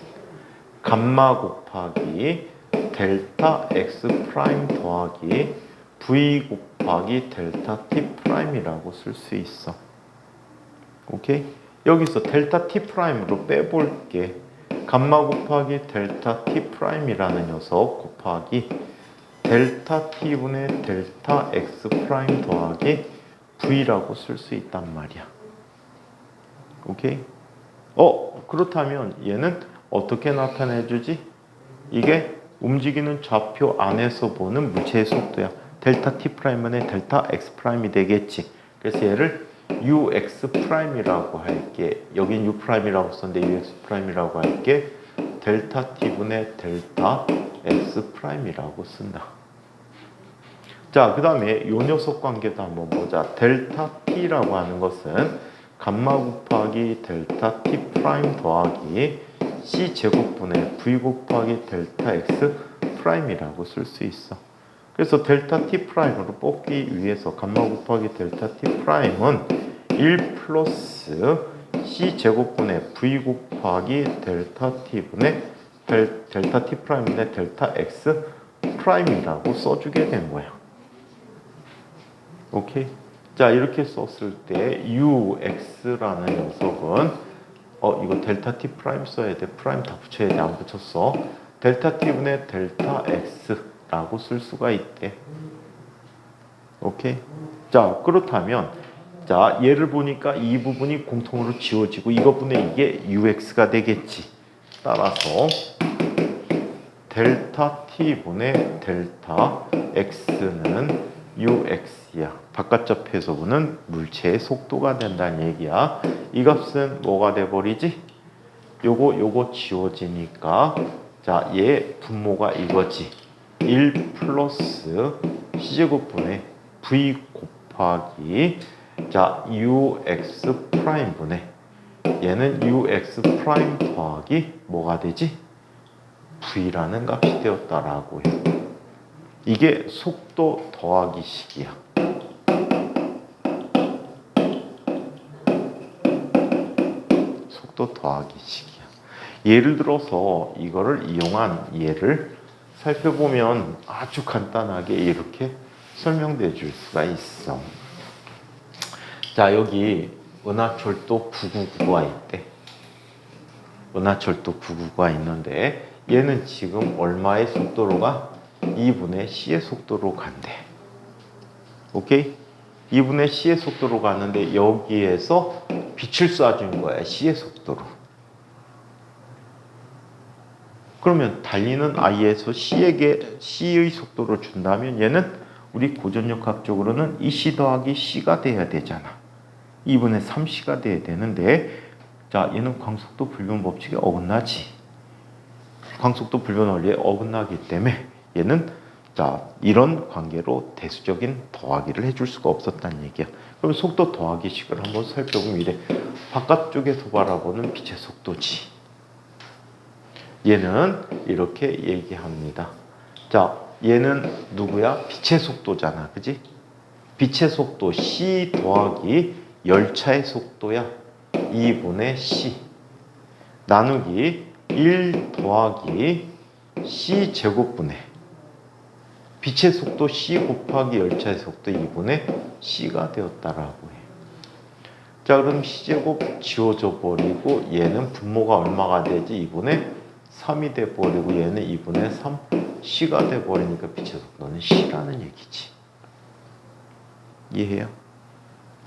감마 곱하기 델타 x 프라임 더하기 v 곱하기 델타 t 프라임이라고 쓸 수 있어. 오케이? 여기서 델타 t 프라임으로 빼볼게. 감마 곱하기 델타 t 프라임이라는 녀석 곱하기 델타 t분의 델타 x 프라임 더하기 v라고 쓸 수 있단 말이야. 오케이? 그렇다면 얘는 어떻게 나타내주지? 이게 움직이는 좌표 안에서 보는 물체의 속도야. 델타 t 프라임분의 델타 x 프라임이 되겠지. 그래서 얘를 ux 프라임이라고 할게. 여긴 u 프라임이라고 썼는데 ux 프라임이라고 할게. 델타 t분의 델타 x 프라임이라고 쓴다. 자, 그 다음에 요 녀석 관계도 한번 보자. 델타 t라고 하는 것은 감마 곱하기 델타 t 프라임 더하기 c 제곱분의 v 곱하기 델타 x 프라임이라고 쓸 수 있어. 그래서 델타 t 프라임으로 뽑기 위해서 감마 곱하기 델타 t 프라임은 1 플러스 c 제곱분의 v 곱하기 델타 t분의 델타 t 프라임분의 델타 x 프라임이라고 써주게 된 거야. 오케이? 자, 이렇게 썼을 때 ux라는 녀석은 이거 델타 t 프라임 써야 돼. 프라임 다 붙여야 돼. 안 붙였어. 델타 t분의 델타 x라고 쓸 수가 있대. 오케이? 자, 그렇다면 자, 얘를 보니까 이 부분이 공통으로 지워지고 이것분의 이게 ux가 되겠지. 따라서 델타 t분의 델타 x는 ux야. 바깥좌표에서 보는 물체의 속도가 된다는 얘기야. 이 값은 뭐가 돼버리지? 요거 지워지니까 자, 얘 분모가 이거지. 1 플러스 c제곱분의 v 곱하기 자, ux 프라임분의 얘는 ux 프라임 더하기 뭐가 되지? v라는 값이 되었다라고 해. 이게 속도 더하기 식이야. 속도 더하기 식이야. 예를 들어서 이거를 이용한 예를 살펴보면 아주 간단하게 이렇게 설명돼 줄 수가 있어. 자, 여기 은하철도 999가 있대. 은하철도 999가 있는데 얘는 지금 얼마의 속도로 가? 2분의 c의 속도로 간대. 오케이? 2분의 c의 속도로 가는데 여기에서 빛을 쏴준 거야. c의 속도로. 그러면 달리는 I에서 C에게 C의 속도를 준다면 얘는 우리 고전력학적으로는 2C 더하기 C가 돼야 되잖아. 2분의 3C가 돼야 되는데, 자, 얘는 광속도 불변 법칙에 어긋나지. 광속도 불변 원리에 어긋나기 때문에 얘는 자, 이런 관계로 대수적인 더하기를 해줄 수가 없었다는 얘기야. 그럼 속도 더하기식을 한번 살펴보면 이래. 바깥쪽에서 바라보는 빛의 속도지. 얘는 이렇게 얘기합니다. 자, 얘는 누구야? 빛의 속도잖아. 그지? 빛의 속도 C 더하기 열차의 속도야. 2분의 C 나누기 1 더하기 C 제곱분의 빛의 속도 C 곱하기 열차의 속도 2분의 C가 되었다라고 해. 자, 그럼 C제곱 지워져 버리고 얘는 분모가 얼마가 되지? 2분의 3이 돼 버리고 얘는 2분의 3 C가 돼 버리니까 빛의 속도는 C라는 얘기지. 이해해요?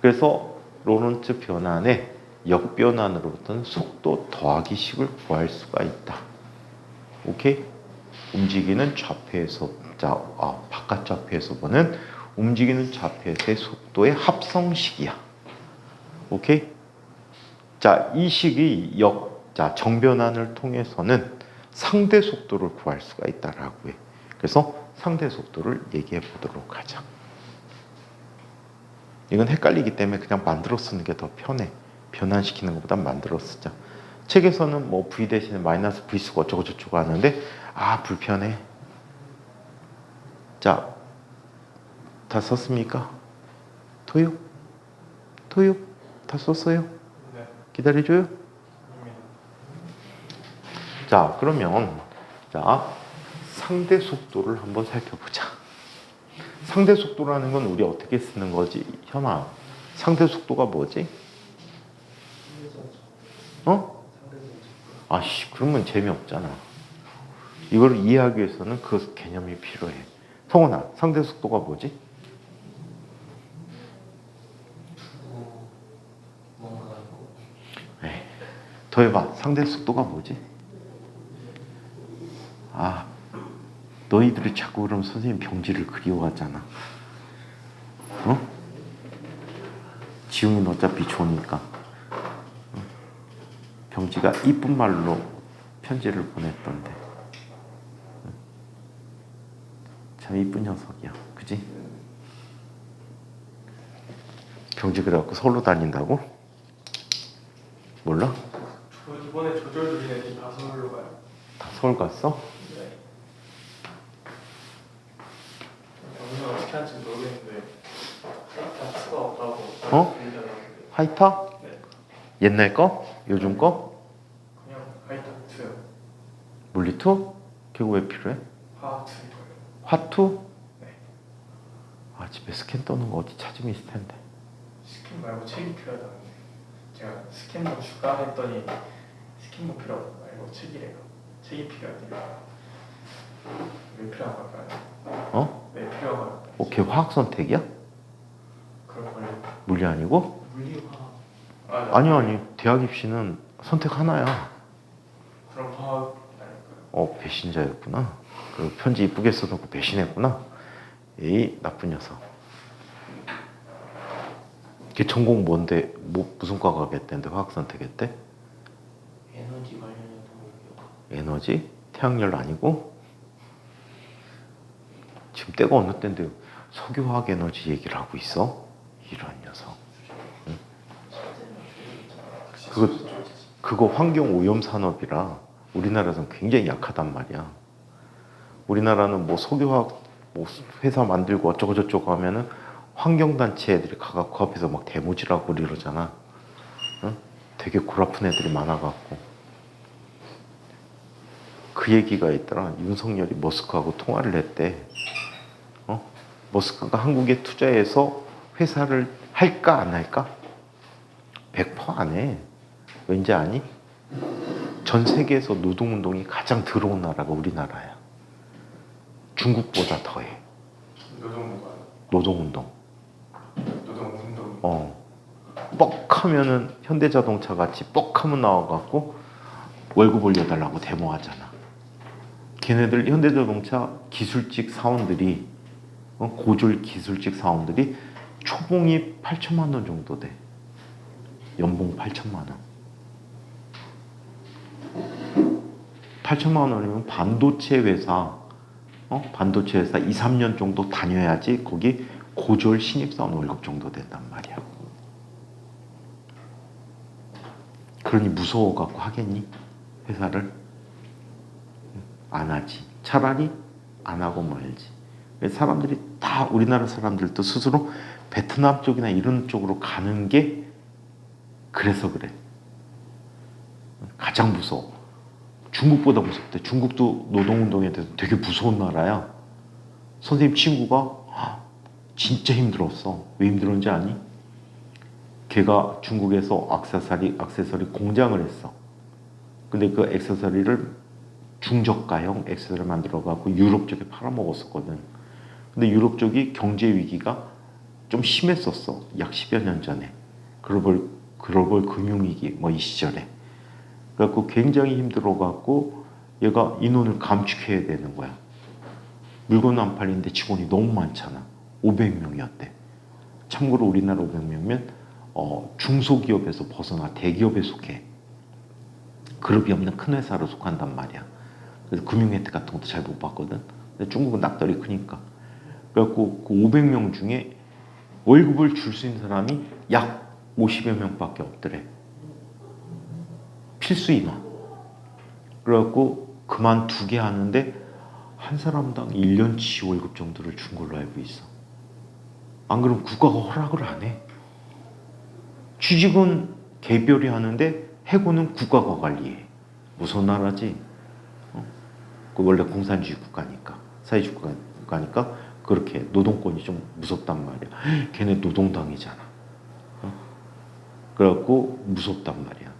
그래서 로런츠 변환의 역변환으로부터는 속도 더하기식을 구할 수가 있다. 오케이? 움직이는 좌표에서 바깥 좌표에서 보는 움직이는 좌표에서의 속도의 합성식이야. 오케이? 자, 이 식이 정변환을 통해서는 상대 속도를 구할 수가 있다라고 해. 그래서 상대 속도를 얘기해 보도록 하자. 이건 헷갈리기 때문에 그냥 만들어 쓰는 게 더 편해. 변환시키는 것보다 만들어 쓰자. 책에서는 뭐 V 대신에 마이너스 V 쓰고 어쩌고 저쩌고 하는데 불편해. 자, 다 썼습니까? 토요? 다 썼어요? 네. 기다려줘요? 네. 자, 그러면 상대 속도를 한번 살펴보자. 상대 속도라는 건 우리 어떻게 쓰는 거지? 현아, 상대 속도가 뭐지? 그러면 재미없잖아. 이걸 이해하기 위해서는 그 개념이 필요해. 성훈아, 상대 속도가 뭐지? 더 해봐. 상대 속도가 뭐지? 너희들이 자꾸 그러면 선생님 병지를 그리워하잖아. 지웅이는 어차피 좋으니까. 병지가 이쁜 말로 편지를 보냈던데. 참 이쁜 녀석이야. 그지? 병지 그래갖고 서울로 다닌다고? 몰라? 이번에 조절 중인 애들이 다 서울로 가요. 다 서울 갔어? 네. 여기는 어떻게 하는지 모르겠는데 하이타스가 없다고. 하이타? 네. 옛날 거? 요즘 거? 그냥 하이타2요. 물리2? 그거 왜 필요해? 하2요. 화투? 네. 집에 스캔 떠는 거 어디 찾으면 있을 텐데. 스캔 말고 책이 필요하다는데 제가 스캔만 추가했더니 스캔만 필요하다고 말고 책이래요. 책이 필요하대요. 왜 필요한 걸까요? 왜 필요한 걸까요? 오케이, 화학 선택이야? 그럴걸요. 물리 아니고? 물리화학. 아니, 대학 입시는 선택 하나야. 그럼 화학 아닐까요? 배신자였구나. 그 편지 이쁘게 써놓고 배신했구나. 에이, 나쁜 녀석. 걔 전공 뭔데, 무슨 과 가겠다는데 화학 선택했대? 에너지 관련해서 모르겠고. 에너지? 태양열 아니고? 지금 때가 어느 때인데 석유화학 에너지 얘기를 하고 있어? 이런 녀석. 응? 그거 환경 오염 산업이라 우리나라에서는 굉장히 약하단 말이야. 우리나라는 석유화학 회사 만들고 어쩌고 저쩌고 하면은 환경단체 애들이 가갖고 그 앞에서 막 대모질하고 이러잖아. 응? 되게 골아픈 애들이 많아갖고. 그 얘기가 있더라. 윤석열이 머스크하고 통화를 했대. 머스크가 한국에 투자해서 회사를 할까 안 할까? 100% 안 해. 왠지 아니? 전 세계에서 노동운동이 가장 더러운 나라가 우리나라야. 중국보다 더해. 노동운동. 뻑하면은 현대자동차 같이 뻑하면 나와갖고 월급 올려달라고 데모하잖아. 걔네들 현대자동차 기술직 사원들이 고졸 기술직 사원들이 초봉이 8천만 원 정도 돼. 연봉 8천만 원. 8천만 원이면 반도체 회사 2, 3년 정도 다녀야지 거기 고졸 신입사원 월급 정도 된단 말이야. 그러니 무서워갖고 하겠니? 회사를? 안 하지. 차라리 안 하고 말지. 사람들이 다 우리나라 사람들도 스스로 베트남 쪽이나 이런 쪽으로 가는 게 그래서 그래. 가장 무서워. 중국보다 무섭대. 중국도 노동운동에 대해서 되게 무서운 나라야. 선생님 친구가 진짜 힘들었어. 왜 힘들었는지 아니? 걔가 중국에서 액세서리 공장을 했어. 근데 그 액세서리를 중저가형 액세서리를 만들어갖고 유럽 쪽에 팔아먹었었거든. 근데 유럽 쪽이 경제 위기가 좀 심했었어. 약 10여 년 전에. 글로벌 금융위기 이 시절에. 그래갖고 굉장히 힘들어갖고 얘가 인원을 감축해야 되는 거야. 물건 안 팔리는데 직원이 너무 많잖아. 500명이었대. 참고로 우리나라 500명이면 중소기업에서 벗어나 대기업에 속해. 그룹이 없는 큰 회사로 속한단 말이야. 그래서 금융 혜택 같은 것도 잘 못 받거든. 근데 중국은 낙떨이 크니까. 그래갖고 그 500명 중에 월급을 줄 수 있는 사람이 약 50여 명밖에 없더래. 필수 인원. 그래갖고 그만두게 하는데 한 사람당 1년치 월급 정도를 준 걸로 알고 있어. 안 그러면 국가가 허락을 안 해. 취직은 개별이 하는데 해고는 국가가 관리해. 무서운 나라지. 그 원래 공산주의 국가니까, 사회주의 국가니까 그렇게 노동권이 좀 무섭단 말이야. 걔네 노동당이잖아. 그래갖고 무섭단 말이야.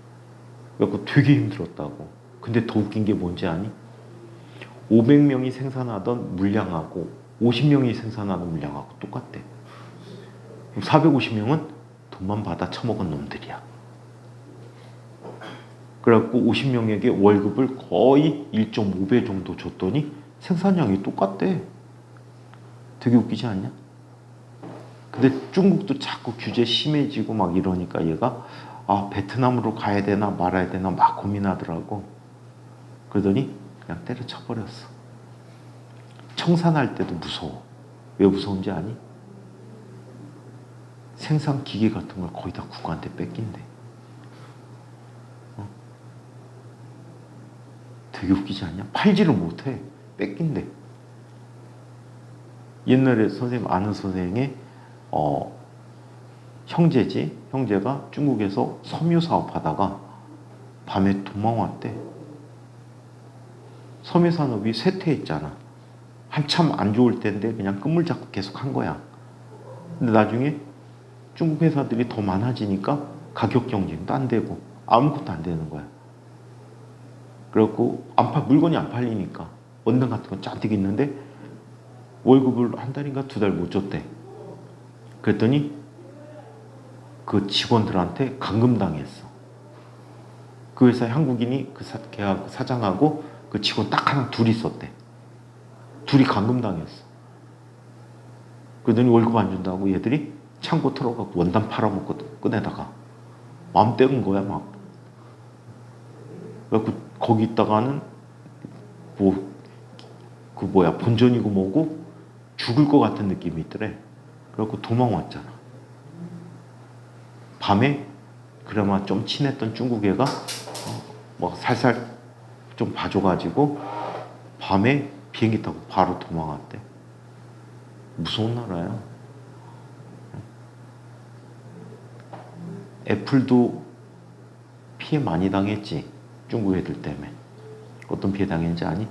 그래갖고 되게 힘들었다고. 근데 더 웃긴 게 뭔지 아니? 500명이 생산하던 물량하고 50명이 생산하는 물량하고 똑같대. 그럼 450명은 돈만 받아 처먹은 놈들이야. 그래갖고 50명에게 월급을 거의 1.5배 정도 줬더니 생산량이 똑같대. 되게 웃기지 않냐? 근데 중국도 자꾸 규제 심해지고 막 이러니까 얘가 베트남으로 가야 되나 말아야 되나 막 고민하더라고. 그러더니 그냥 때려쳐버렸어. 청산할 때도 무서워. 왜 무서운지 아니? 생산 기계 같은 걸 거의 다 국가한테 뺏긴대. 되게 웃기지 않냐? 팔지를 못해. 뺏긴대. 옛날에 선생님 아는 선생의 형제가 중국에서 섬유 사업하다가 밤에 도망왔대. 섬유 산업이 쇠퇴했잖아. 한참 안 좋을 때인데 그냥 끈물 잡고 계속 한 거야. 근데 나중에 중국 회사들이 더 많아지니까 가격 경쟁도 안 되고 아무것도 안 되는 거야. 그래갖고 물건이 안 팔리니까 원단 같은 건 잔뜩 있는데 월급을 한 달인가 2달 못 줬대. 그랬더니 그 직원들한테 감금당했어. 그 회사에 한국인이 걔하고 사장하고 그 직원 딱 하나 둘이 있었대. 둘이 감금당했어. 그러더니 월급 안 준다고 얘들이 창고 털어갖고 원단 팔아먹고 꺼내다가 마음 떼은 거야 막. 그래갖고 거기 있다가는 본전이고 뭐고 죽을 것 같은 느낌이 있더래. 그래갖고 도망왔잖아. 밤에 그나마 좀 친했던 중국 애가 살살 좀 봐줘가지고 밤에 비행기 타고 바로 도망왔대. 무서운 나라야. 애플도 피해 많이 당했지. 중국 애들 때문에. 어떤 피해 당했는지 아니?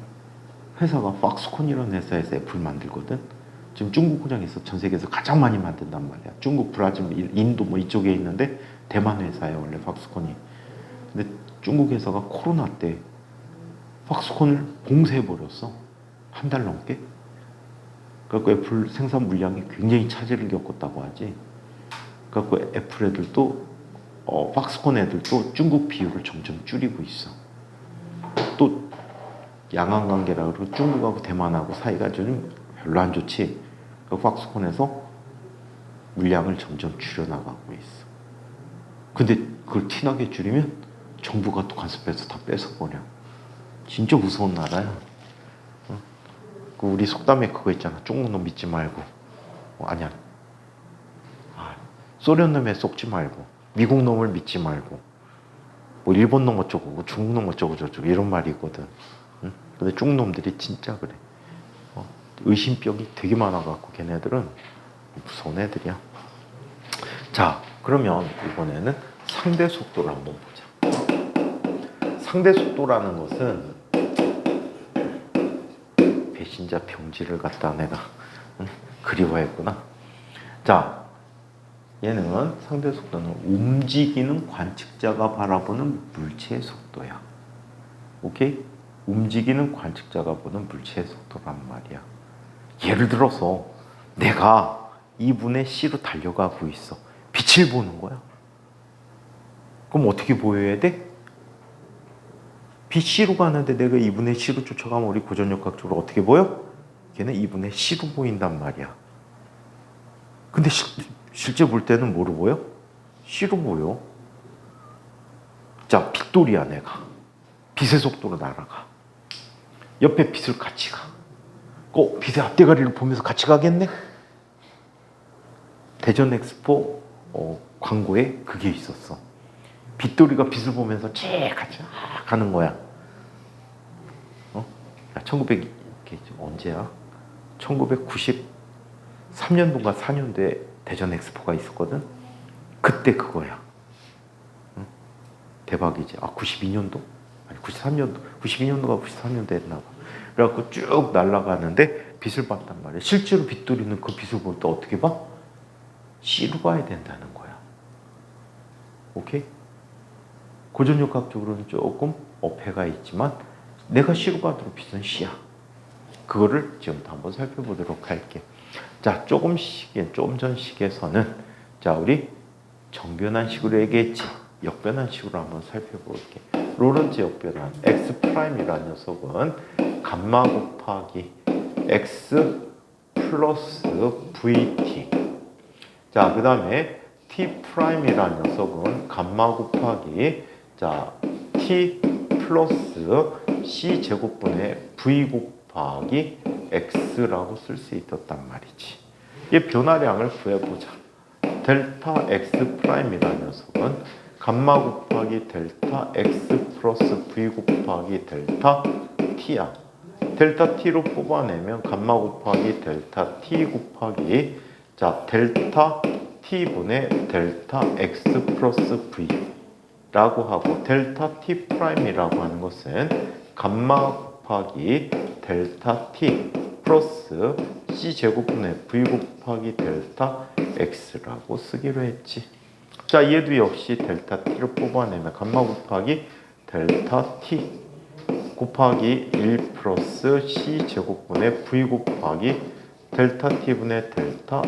회사가 박스콘이라는 회사에서 애플 만들거든. 지금 중국 공장에서 전 세계에서 가장 많이 만든단 말이야. 중국, 브라질, 인도 이쪽에 있는데 대만 회사예요 원래 박스콘이. 근데 중국 회사가 코로나 때 박스콘을 봉쇄해버렸어. 한 달 넘게. 그래갖고 애플 생산 물량이 굉장히 차질을 겪었다고 하지. 그래갖고 애플 애들도 박스콘 애들도 중국 비율을 점점 줄이고 있어. 또 양안관계라 그러고 중국하고 대만하고 사이가 좀 별로 안 좋지. 그 박스콘에서 물량을 점점 줄여나가고 있어. 근데 그걸 티나게 줄이면 정부가 또 간섭해서 다 뺏어버려. 진짜 무서운 나라야. 그 우리 속담에 그거 있잖아. 중국 놈 믿지 말고. 아니야. 소련 놈에 속지 말고. 미국 놈을 믿지 말고. 뭐 일본 놈 어쩌고 중국 놈 어쩌고 저쩌고 이런 말이 있거든. 응? 근데 중국 놈들이 진짜 그래. 의심병이 되게 많아갖고 걔네들은 무서운 애들이야. 자, 그러면 이번에는 상대 속도를 한번 보자. 상대 속도라는 것은 배신자 병지를 갖다 내가 그리워했구나. 자, 얘는 상대 속도는 움직이는 관측자가 바라보는 물체의 속도야. 오케이? 움직이는 관측자가 보는 물체의 속도란 말이야. 예를 들어서 내가 2분의 C로 달려가고 있어. 빛을 보는 거야. 그럼 어떻게 보여야 돼? 빛 C로 가는데 내가 2분의 C로 쫓아가면 우리 고전역학적으로 어떻게 보여? 걔는 2분의 C로 보인단 말이야. 근데 실제 볼 때는 뭐로 보여? C로 보여. 자, 빛돌이야 내가. 빛의 속도로 날아가. 옆에 빛을 같이 가. 빛의 앞대가리를 보면서 같이 가겠네? 대전 엑스포 광고에 그게 있었어. 빛돌이가 빛을 보면서 같이 가는 거야. 1900 언제야? 1993년도인가 4년도에 대전 엑스포가 있었거든. 그때 그거야. 대박이지. 92년도? 아니 93년도. 92년도가 93년도 했나 봐. 그래갖고 쭉 날아가는데 빛을 봤단 말이야. 실제로 빛돌이는 그 빛을 볼 때 어떻게 봐? C로 봐야 된다는 거야. 오케이? 고전역학적으로는 조금 어폐가 있지만 내가 C로 봐도 빛은 C야. 그거를 지금부터 한번 살펴보도록 할게. 자, 좀 전식에서는 자, 우리 정변환식으로 얘기했지. 역변환식으로 한번 살펴볼게. 로런츠 역변환 X'이라는 녀석은 감마 곱하기 X 플러스 VT. 자, 그 다음에 T'이라는 녀석은 감마 곱하기 자, T 플러스 C 제곱분의 V 곱하기 X라고 쓸 수 있었단 말이지. 이 변화량을 구해보자. 델타 X'이라는 녀석은 감마 곱하기 델타 X 플러스 V 곱하기 델타 T야. 델타 T로 뽑아내면 감마 곱하기 델타 T 곱하기 자, 델타 T분의 델타 X 플러스 V 라고 하고 델타 T'이라고 하는 것은 감마 곱하기 델타 T 플러스 C 제곱분의 V 곱하기 델타 X라고 쓰기로 했지. 자, 얘도 역시 델타 T를 뽑아내면 감마 곱하기 델타 T 곱하기 1 플러스 C 제곱분의 V 곱하기 델타 T분의 델타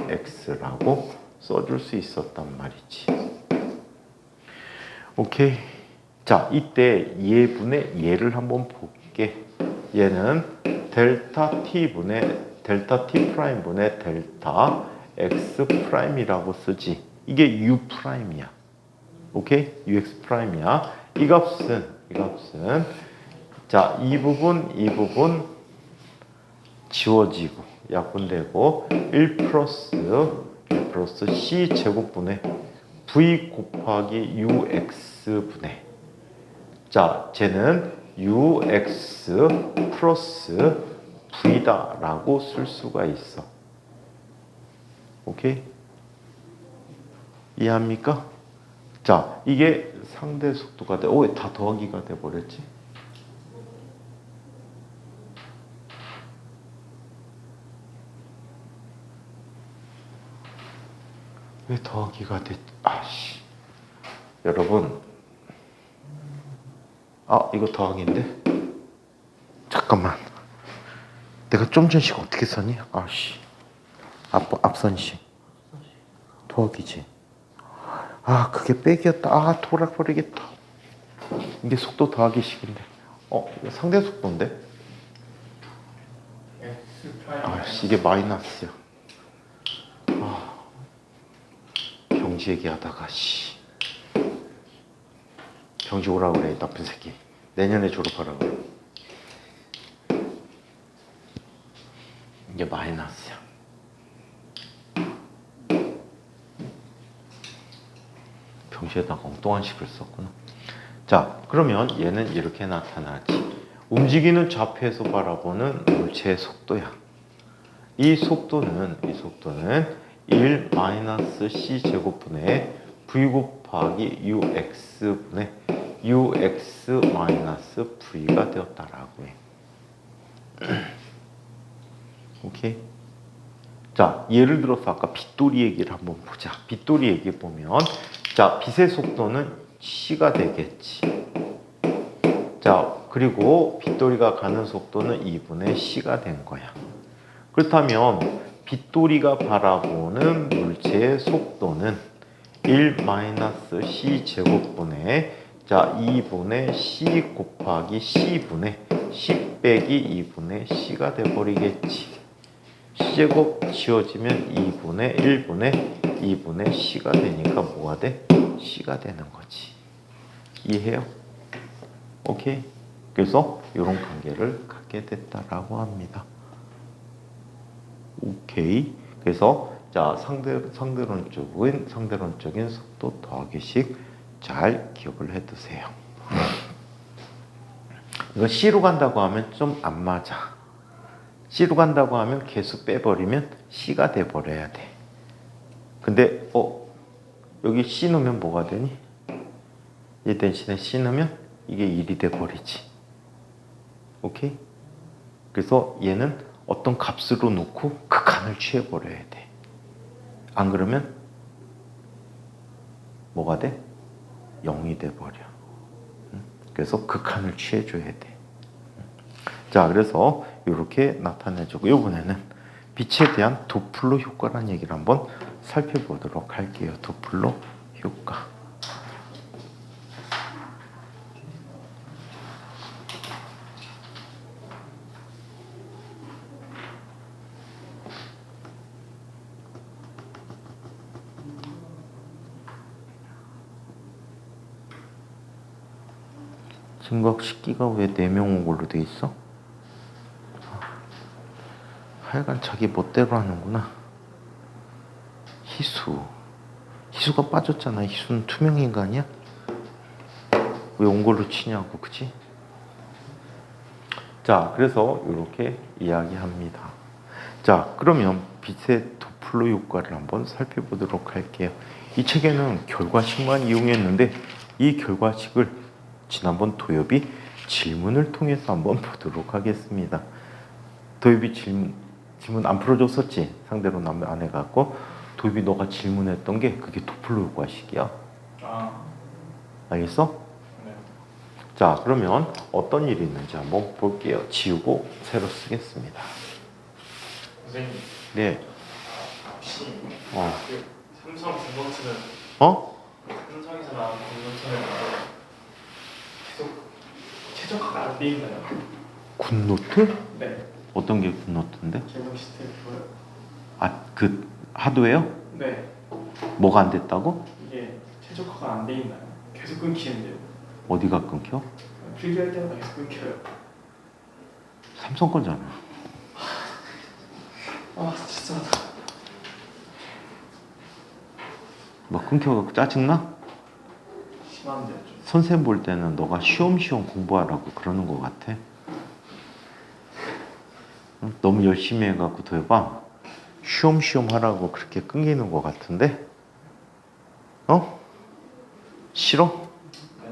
X라고 써줄 수 있었단 말이지. 오케이. 자, 이때 얘분의 얘를 한번 볼게. 얘는 델타 T분의 델타 T'분의 델타 X'이라고 쓰지. 이게 U'이야. 오케이? UX'이야. 이 값은 자, 이 부분 지워지고 약분되고 1 플러스 C 제곱분의 V 곱하기 UX분의 자, 쟤는 UX 플러스 V다 라고 쓸 수가 있어. 오케이? 이해합니까? 자, 이게 상대 속도가 돼. 다 더하기가 돼 버렸지? 왜 더하기가 됐? 아씨, 여러분, 이거 더하기인데? 잠깐만, 내가 좀 전식 어떻게 썼니? 아씨, 앞선식 더하기지. 그게 빼기였다. 돌아버리겠다. 이게 속도 더하기식인데. 이거 상대 속도인데? 이게 마이너스야. 경지 얘기하다가 경지 오라 그래, 나쁜 새끼. 내년에 졸업하라 그래. 이게 마이너스야. 경지에다가 엉뚱한 식을 썼구나. 자, 그러면 얘는 이렇게 나타나지. 움직이는 좌표에서 바라보는 물체의 속도야. 이 속도는 1-c 제곱분의 v 곱하기 ux분의 ux 마이너스 v가 되었다라고 해. 오케이. 자, 예를 들어서 아까 빗돌이 얘기를 한번 보자. 빗돌이 얘기 보면, 자, 빛의 속도는 c가 되겠지. 자, 그리고 빗돌이가 가는 속도는 2분의 c가 된 거야. 그렇다면 빗돌이가 바라보는 물체의 속도는 1-c 제곱분의 2분의 c 곱하기 c분의 c 빼기 2분의 c가 돼버리겠지. c제곱 지워지면 2분의 1분의 2분의 c가 되니까 뭐가 돼? c가 되는 거지. 이해해요? 오케이? 그래서 이런 관계를 갖게 됐다라고 합니다. 오케이. 그래서 자, 상대론적인 속도 더하기식 잘 기억을 해두세요. 이거 C로 간다고 하면 좀 안 맞아. C로 간다고 하면 개수 빼버리면 C가 돼버려야 돼. 근데 여기 C 넣으면 뭐가 되니? 얘 대신에 C 넣으면 이게 1이 돼버리지. 오케이? 그래서 얘는 어떤 값으로 놓고 극한을 취해버려야 돼. 안 그러면 뭐가 돼? 0이 돼버려. 그래서 극한을 취해줘야 돼. 자, 그래서 이렇게 나타내주고, 이번에는 빛에 대한 도플러 효과라는 얘기를 한번 살펴보도록 할게요. 도플러 효과. 증각식기가 왜 4명 온 걸로 돼 있어? 하여간 자기 멋대로 하는구나. 희수가 빠졌잖아. 희수는 투명인간이야? 왜 온 걸로 치냐고, 그치? 자, 그래서 이렇게 이야기합니다. 자, 그러면 빛의 도플러 효과를 한번 살펴보도록 할게요. 이 책에는 결과식만 이용했는데 이 결과식을 지난번 도엽이 질문을 통해서 한번 보도록 하겠습니다. 도엽이 질문 안 풀어줬었지? 상대로 안 해갖고 도엽이 너가 질문했던 게 그게 도플러 효과식이야. 알겠어? 네. 자, 그러면 어떤 일이 있는지 한번 볼게요. 지우고 새로 쓰겠습니다. 선생님. 네. 혹시 그 삼성 공동체는 삼성에서 나온 공동체는 계속 최적화가 안 돼 있나요? 굿노트? 네. 어떤 게 굿노트인데? 개성 시스템 그거요? 그 하드웨어? 네. 뭐가 안 됐다고? 이게 최적화가 안 돼 있나요? 계속 끊기는데요. 어디가 끊겨? 필기할 때마다 계속 끊겨요. 삼성 거잖아. 진짜. 뭐 끊겨갖고 짜증나? 심한데요, 좀. 선생님 볼 때는 너가 쉬엄쉬엄 공부하라고 그러는 것 같아. 너무 열심히 해갖고 도해봐. 쉬엄쉬엄 하라고 그렇게 끊기는 것 같은데? 싫어? 네.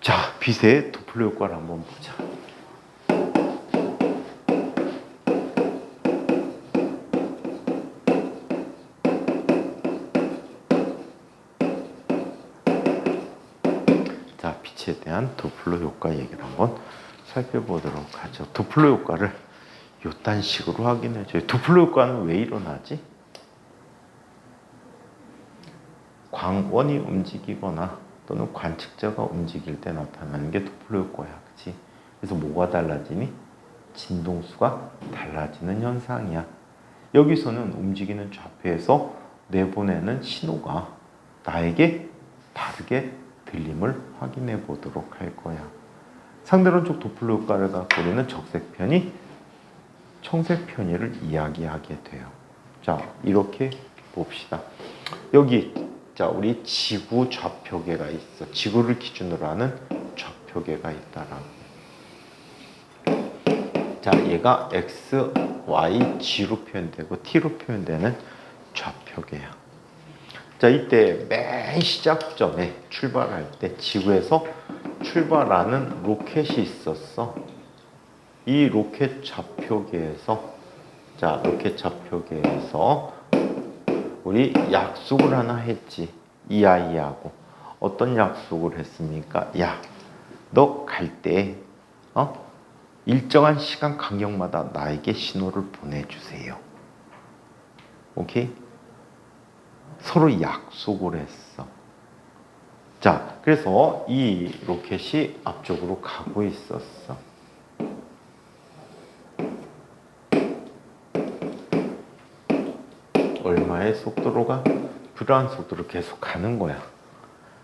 자, 빛의 도플러 효과를 한번 보자. 자, 빛에 대한 도플러 효과 얘기를 한번 살펴보도록 하죠. 도플러 효과를 이딴 식으로 확인해줘요. 도플러 효과는 왜 일어나지? 광원이 움직이거나 또는 관측자가 움직일 때 나타나는 게 도플러 효과야. 그치? 그래서 뭐가 달라지니? 진동수가 달라지는 현상이야. 여기서는 움직이는 좌표에서 내보내는 신호가 나에게 다르게 들림을 확인해 보도록 할 거야. 상대론적 도플러 효과를 갖고 우리는 적색 편의, 청색 편의를 이야기하게 돼요. 자, 이렇게 봅시다. 여기 자, 우리 지구 좌표계가 있어. 지구를 기준으로 하는 좌표계가 있다라고. 자, 얘가 X, Y, G로 표현되고 T로 표현되는 좌표계야. 자, 이때 맨 시작점에 출발할 때 지구에서 출발하는 로켓이 있었어. 이 로켓 좌표계에서 자, 로켓 좌표계에서 우리 약속을 하나 했지. 이 아이하고 어떤 약속을 했습니까? 야, 너 갈 때 일정한 시간 간격마다 나에게 신호를 보내주세요. 오케이? 서로 약속을 했어. 자, 그래서 이 로켓이 앞쪽으로 가고 있었어. 얼마의 속도로가? 그러한 속도로 계속 가는 거야.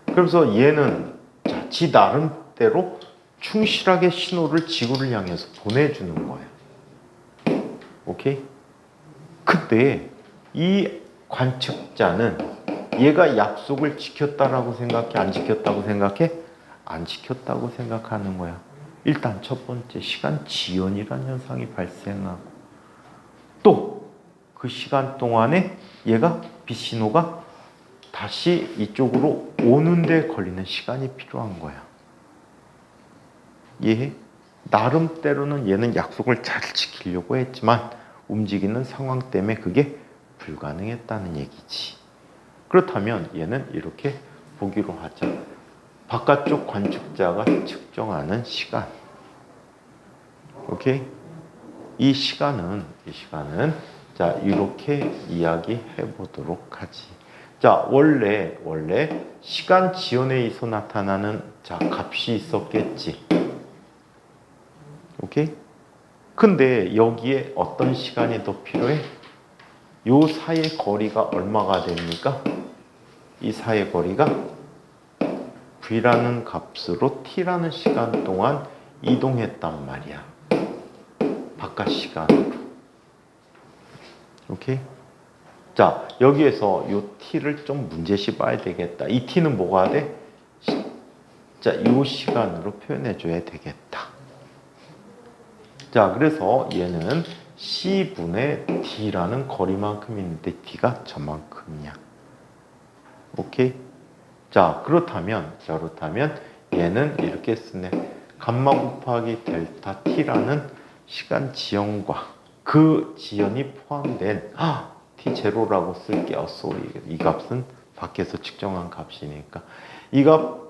그래서 얘는 자, 지 나름대로 충실하게 신호를 지구를 향해서 보내주는 거야. 오케이? 근데 이 관측자는 얘가 약속을 지켰다라고 생각해? 안 지켰다고 생각해? 안 지켰다고 생각하는 거야. 일단 첫 번째 시간 지연이라는 현상이 발생하고 또 그 시간 동안에 얘가 빛신호가 다시 이쪽으로 오는데 걸리는 시간이 필요한 거야. 이해해? 나름대로는 얘는 약속을 잘 지키려고 했지만 움직이는 상황 때문에 그게 불가능했다는 얘기지. 그렇다면 얘는 이렇게 보기로 하자. 바깥쪽 관측자가 측정하는 시간. 오케이? 이 시간은 자, 이렇게 이야기해 보도록 하지. 자, 원래 시간 지연에 의해서 나타나는 자, 값이 있었겠지. 오케이? 근데 여기에 어떤 시간이 더 필요해? 요 사이의 거리가 얼마가 됩니까? 이 사이의 거리가 V라는 값으로 T라는 시간 동안 이동했단 말이야. 바깥 시간으로. 오케이? 자, 여기에서 요 T를 좀 문제시 봐야 되겠다. 이 T는 뭐가 돼? 자, 요 시간으로 표현해줘야 되겠다. 자, 그래서 얘는 C분의 D라는 거리만큼 있는데 D가 저만큼이야. 오케이? 자, 그렇다면 얘는 이렇게 쓰네. 감마 곱하기 델타 T라는 시간 지연과 그 지연이 포함된 T0라고 쓸게요. 이 값은 밖에서 측정한 값이니까 이 값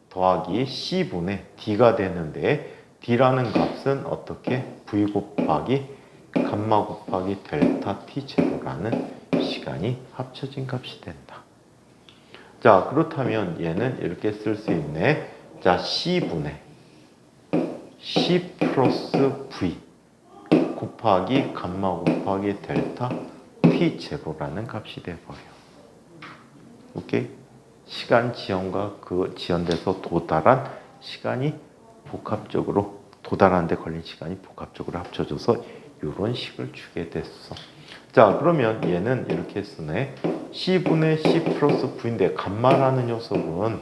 더하기 C분의 D가 되는데 D라는 값은 어떻게? V 곱하기 감마 곱하기 델타 T0라는 시간이 합쳐진 값이 된다. 자, 그렇다면 얘는 이렇게 쓸 수 있네. 자, C분의 C 플러스 V 곱하기 감마 곱하기 델타 T0라는 값이 돼버려. 오케이? 시간 지연과 그 지연돼서 도달한 시간이 복합적으로 도달하는 데 걸린 시간이 복합적으로 합쳐져서 이런 식을 주게 됐어. 자, 그러면 얘는 이렇게 쓰네. C분의 C 플러스 V인데 감마라는 녀석은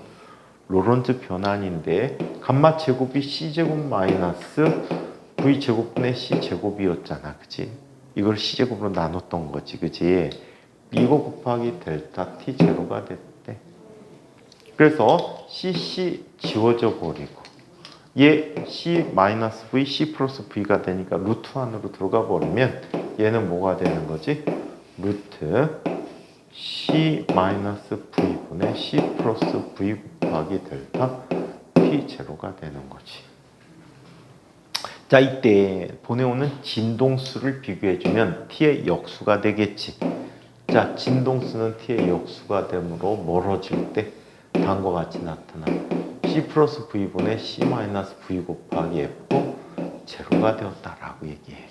로런츠 변환인데 감마 제곱이 C제곱 마이너스 V제곱분의 C제곱이었잖아. 그치? 이걸 C제곱으로 나눴던 거지. 그치? 이거 곱하기 델타 T0가 됐대. 그래서 CC 지워져 버리고 얘 C-V, C 플러스 V가 되니까 루트 안으로 들어가 버리면 얘는 뭐가 되는 거지? 루트 C-V분의 C 플러스 V 곱하기 델타 T0가 되는 거지. 자, 이때 보내오는 진동수를 비교해주면 T의 역수가 되겠지. 자, 진동수는 T의 역수가 되므로 멀어질 때 다음과 같이 나타나. C 플러스 V분의 C 마이너스 V 곱하기 F 제로가 되었다라고. 라고 얘기해.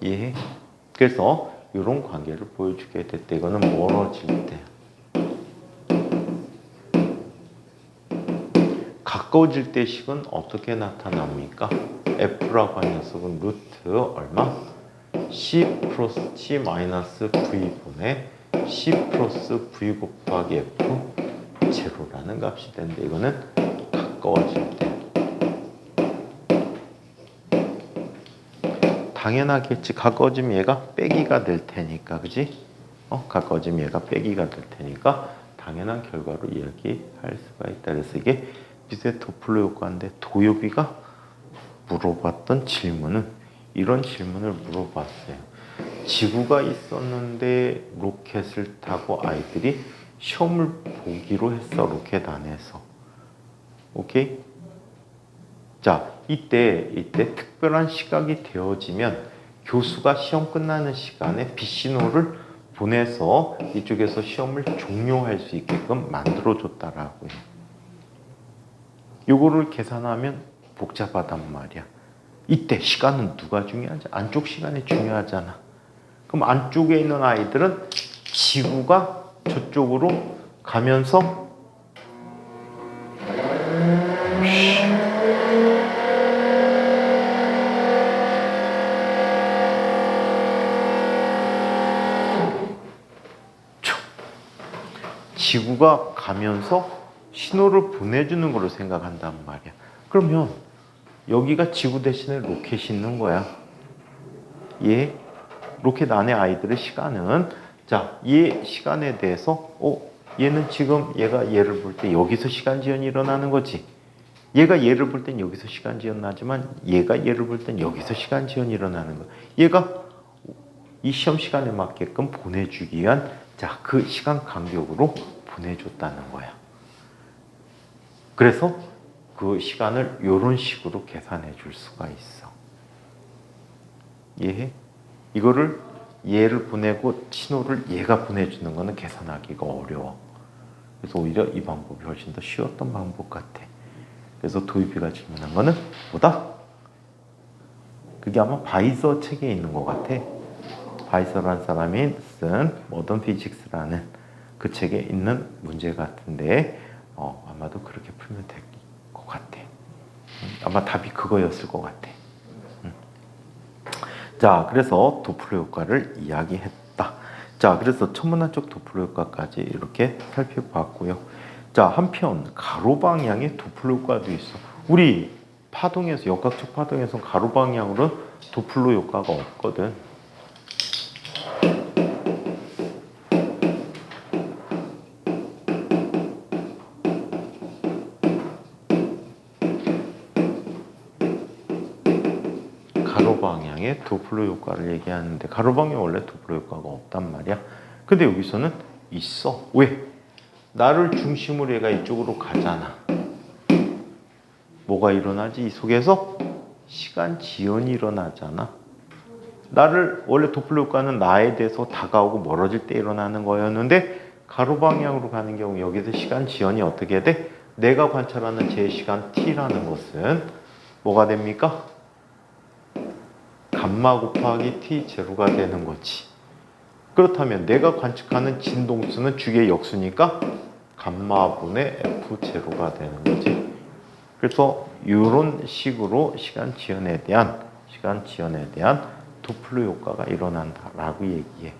이해해? 그래서 이런 관계를 보여주게 됐대. 이거는 멀어질 때. 가까워질 때 식은 어떻게 나타납니까? f라고 하는 녀석은 루트 얼마? c 플러스 t 마이너스 v분의 c 플러스 v 곱하기 f 제로라는 값이 되는데 이거는 가까워질 때. 당연하겠지. 가까워지면 얘가 빼기가 될 테니까, 그지? 가까워지면 얘가 빼기가 될 테니까 당연한 결과로 이야기할 수가 있다. 그래서 이게 비슷해 도플러 효과인데 도요비가 물어봤던 질문은 이런 질문을 물어봤어요. 지구가 있었는데 로켓을 타고 아이들이 시험을 보기로 했어. 로켓 안에서. 오케이? 자, 이때 특별한 시각이 되어지면 교수가 시험 끝나는 시간에 빛신호를 보내서 이쪽에서 시험을 종료할 수 있게끔 만들어줬다라고 해요. 요거를 계산하면 복잡하단 말이야. 이때 시간은 누가 중요하지? 안쪽 시간이 중요하잖아. 그럼 안쪽에 있는 아이들은 지구가 저쪽으로 가면서 지구가 가면서 신호를 보내주는 걸로 생각한단 말이야. 그러면 여기가 지구 대신에 로켓이 있는 거야. 얘 로켓 안에 아이들의 시간은 자, 얘 시간에 대해서 얘는 지금 얘가 얘를 볼 때 여기서 시간 지연이 일어나는 거지. 얘가 얘를 볼 땐 여기서 시간 지연 나지만 얘가 얘를 볼 땐 여기서 시간 지연이 일어나는 거야. 얘가 이 시험 시간에 맞게끔 보내주기 위한 자, 그 시간 간격으로 보내줬다는 거야. 그래서 그 시간을 이런 식으로 계산해 줄 수가 있어. 이해해? 이거를 얘를 보내고 신호를 얘가 보내주는 거는 계산하기가 어려워. 그래서 오히려 이 방법이 훨씬 더 쉬웠던 방법 같아. 그래서 도입비가 질문한 거는 뭐다? 그게 아마 바이서 책에 있는 것 같아. 바이서라는 사람이 쓴 모던 피직스라는 그 책에 있는 문제 같은데 아마도 그렇게 풀면 될 것 같아. 아마 답이 그거였을 것 같아. 자, 그래서 도플러 효과를 이야기했다. 자, 그래서 천문학적 도플러 효과까지 이렇게 살펴봤고요. 자, 한편 가로 방향의 도플러 효과도 있어. 우리 파동에서 역학적 파동에서 가로 방향으로 도플러 효과가 없거든. 가로 방향의 도플러 효과를 얘기하는데 가로 방향 원래 도플러 효과가 없단 말이야. 근데 여기서는 있어. 왜? 나를 중심으로 얘가 이쪽으로 가잖아. 뭐가 일어나지? 이 속에서 시간 지연이 일어나잖아. 나를 원래 도플러 효과는 나에 대해서 다가오고 멀어질 때 일어나는 거였는데 가로 방향으로 가는 경우 여기서 시간 지연이 어떻게 돼? 내가 관찰하는 제 시간 t라는 것은 뭐가 됩니까? 감마 곱하기 t 제로가 되는 거지. 그렇다면 내가 관측하는 진동수는 주기의 역수니까 감마분의 f 제로가 되는 거지. 그래서 이런 식으로 시간 지연에 대한 도플러 효과가 일어난다라고 얘기해.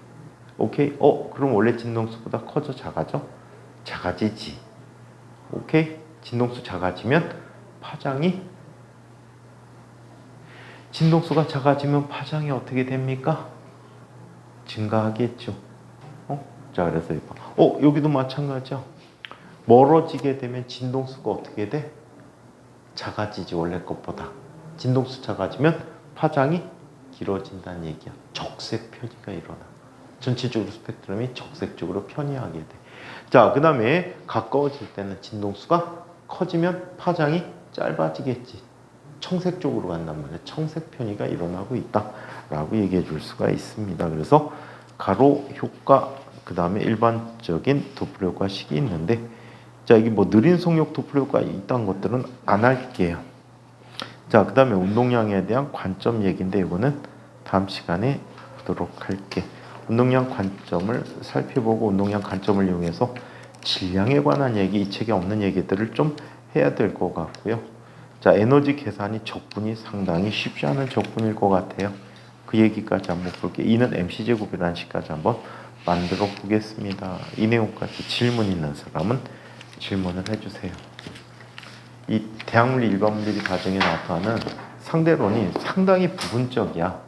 오케이? 그럼 원래 진동수보다 커져 작아져? 작아지지. 오케이? 진동수 작아지면 진동수가 작아지면 파장이 어떻게 됩니까? 증가하겠죠. 자, 그래서 여기도 마찬가지야. 멀어지게 되면 진동수가 어떻게 돼? 작아지지, 원래 것보다. 진동수 작아지면 파장이 길어진다는 얘기야. 적색 편이가 일어나. 전체적으로 스펙트럼이 적색적으로 편이하게 돼. 자, 그 다음에 가까워질 때는 진동수가 커지면 파장이 짧아지겠지. 청색 쪽으로 간단 말이야. 청색 편이가 일어나고 있다라고 얘기해 줄 수가 있습니다. 그래서 가로 효과, 그 다음에 일반적인 도플러 효과식이 있는데, 자, 이게 뭐 느린 속력 도플러 효과 이딴 것들은 안 할게요. 자, 그 다음에 운동량에 대한 관점 얘기인데 이거는 다음 시간에 보도록 할게. 운동량 관점을 살펴보고 운동량 관점을 이용해서 질량에 관한 얘기, 이 책에 없는 얘기들을 좀 해야 될 것 같고요. 자, 에너지 계산이 적분이 상당히 쉽지 않은 적분일 것 같아요. 그 얘기까지 한번 볼게요. 이는 mc제곱이라는 식까지 한번 만들어 보겠습니다. 이 내용까지 질문 있는 사람은 질문을 해주세요. 이 대학물리 일반물리 과정에 나타나는 상대론이 상당히 부분적이야.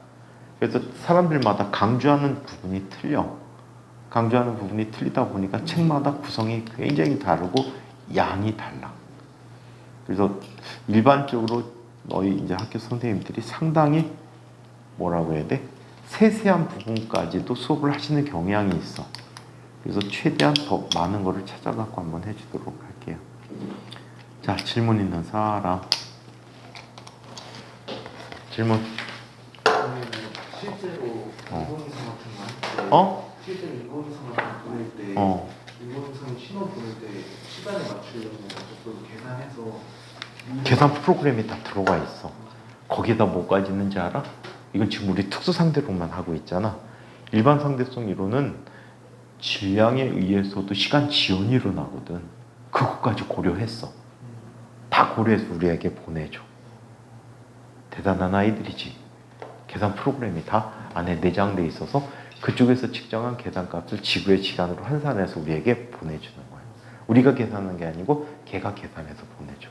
그래서 사람들마다 강조하는 부분이 틀려. 강조하는 부분이 틀리다 보니까 책마다 구성이 굉장히 다르고 양이 달라. 그래서 일반적으로 너희 이제 학교 선생님들이 상당히 뭐라고 해야 돼? 세세한 부분까지도 수업을 하시는 경향이 있어. 그래서 최대한 더 많은 거를 찾아갖고 한번 해주도록 할게요. 자, 질문 있는 사람. 질문. 실제로 인공위성 같은 거 할 때, 실제로 인공위성 같은 거 보낼 때, 인공위성 신호 보낼 때 시간에 맞추려면 조금 계산해서 계산 프로그램이 다 들어가 있어. 거기에다 뭐까지 있는지 알아? 이건 지금 우리 특수 상대로만 하고 있잖아. 일반 상대성 이론은 질량에 의해서도 시간 지연이 일어나거든. 그것까지 고려했어. 다 고려해서 우리에게 보내줘. 대단한 아이들이지. 계산 프로그램이 다 안에 내장돼 있어서 그쪽에서 측정한 계산값을 지구의 시간으로 환산해서 우리에게 보내주는 거야. 우리가 계산하는 게 아니고 걔가 계산해서 보내줘.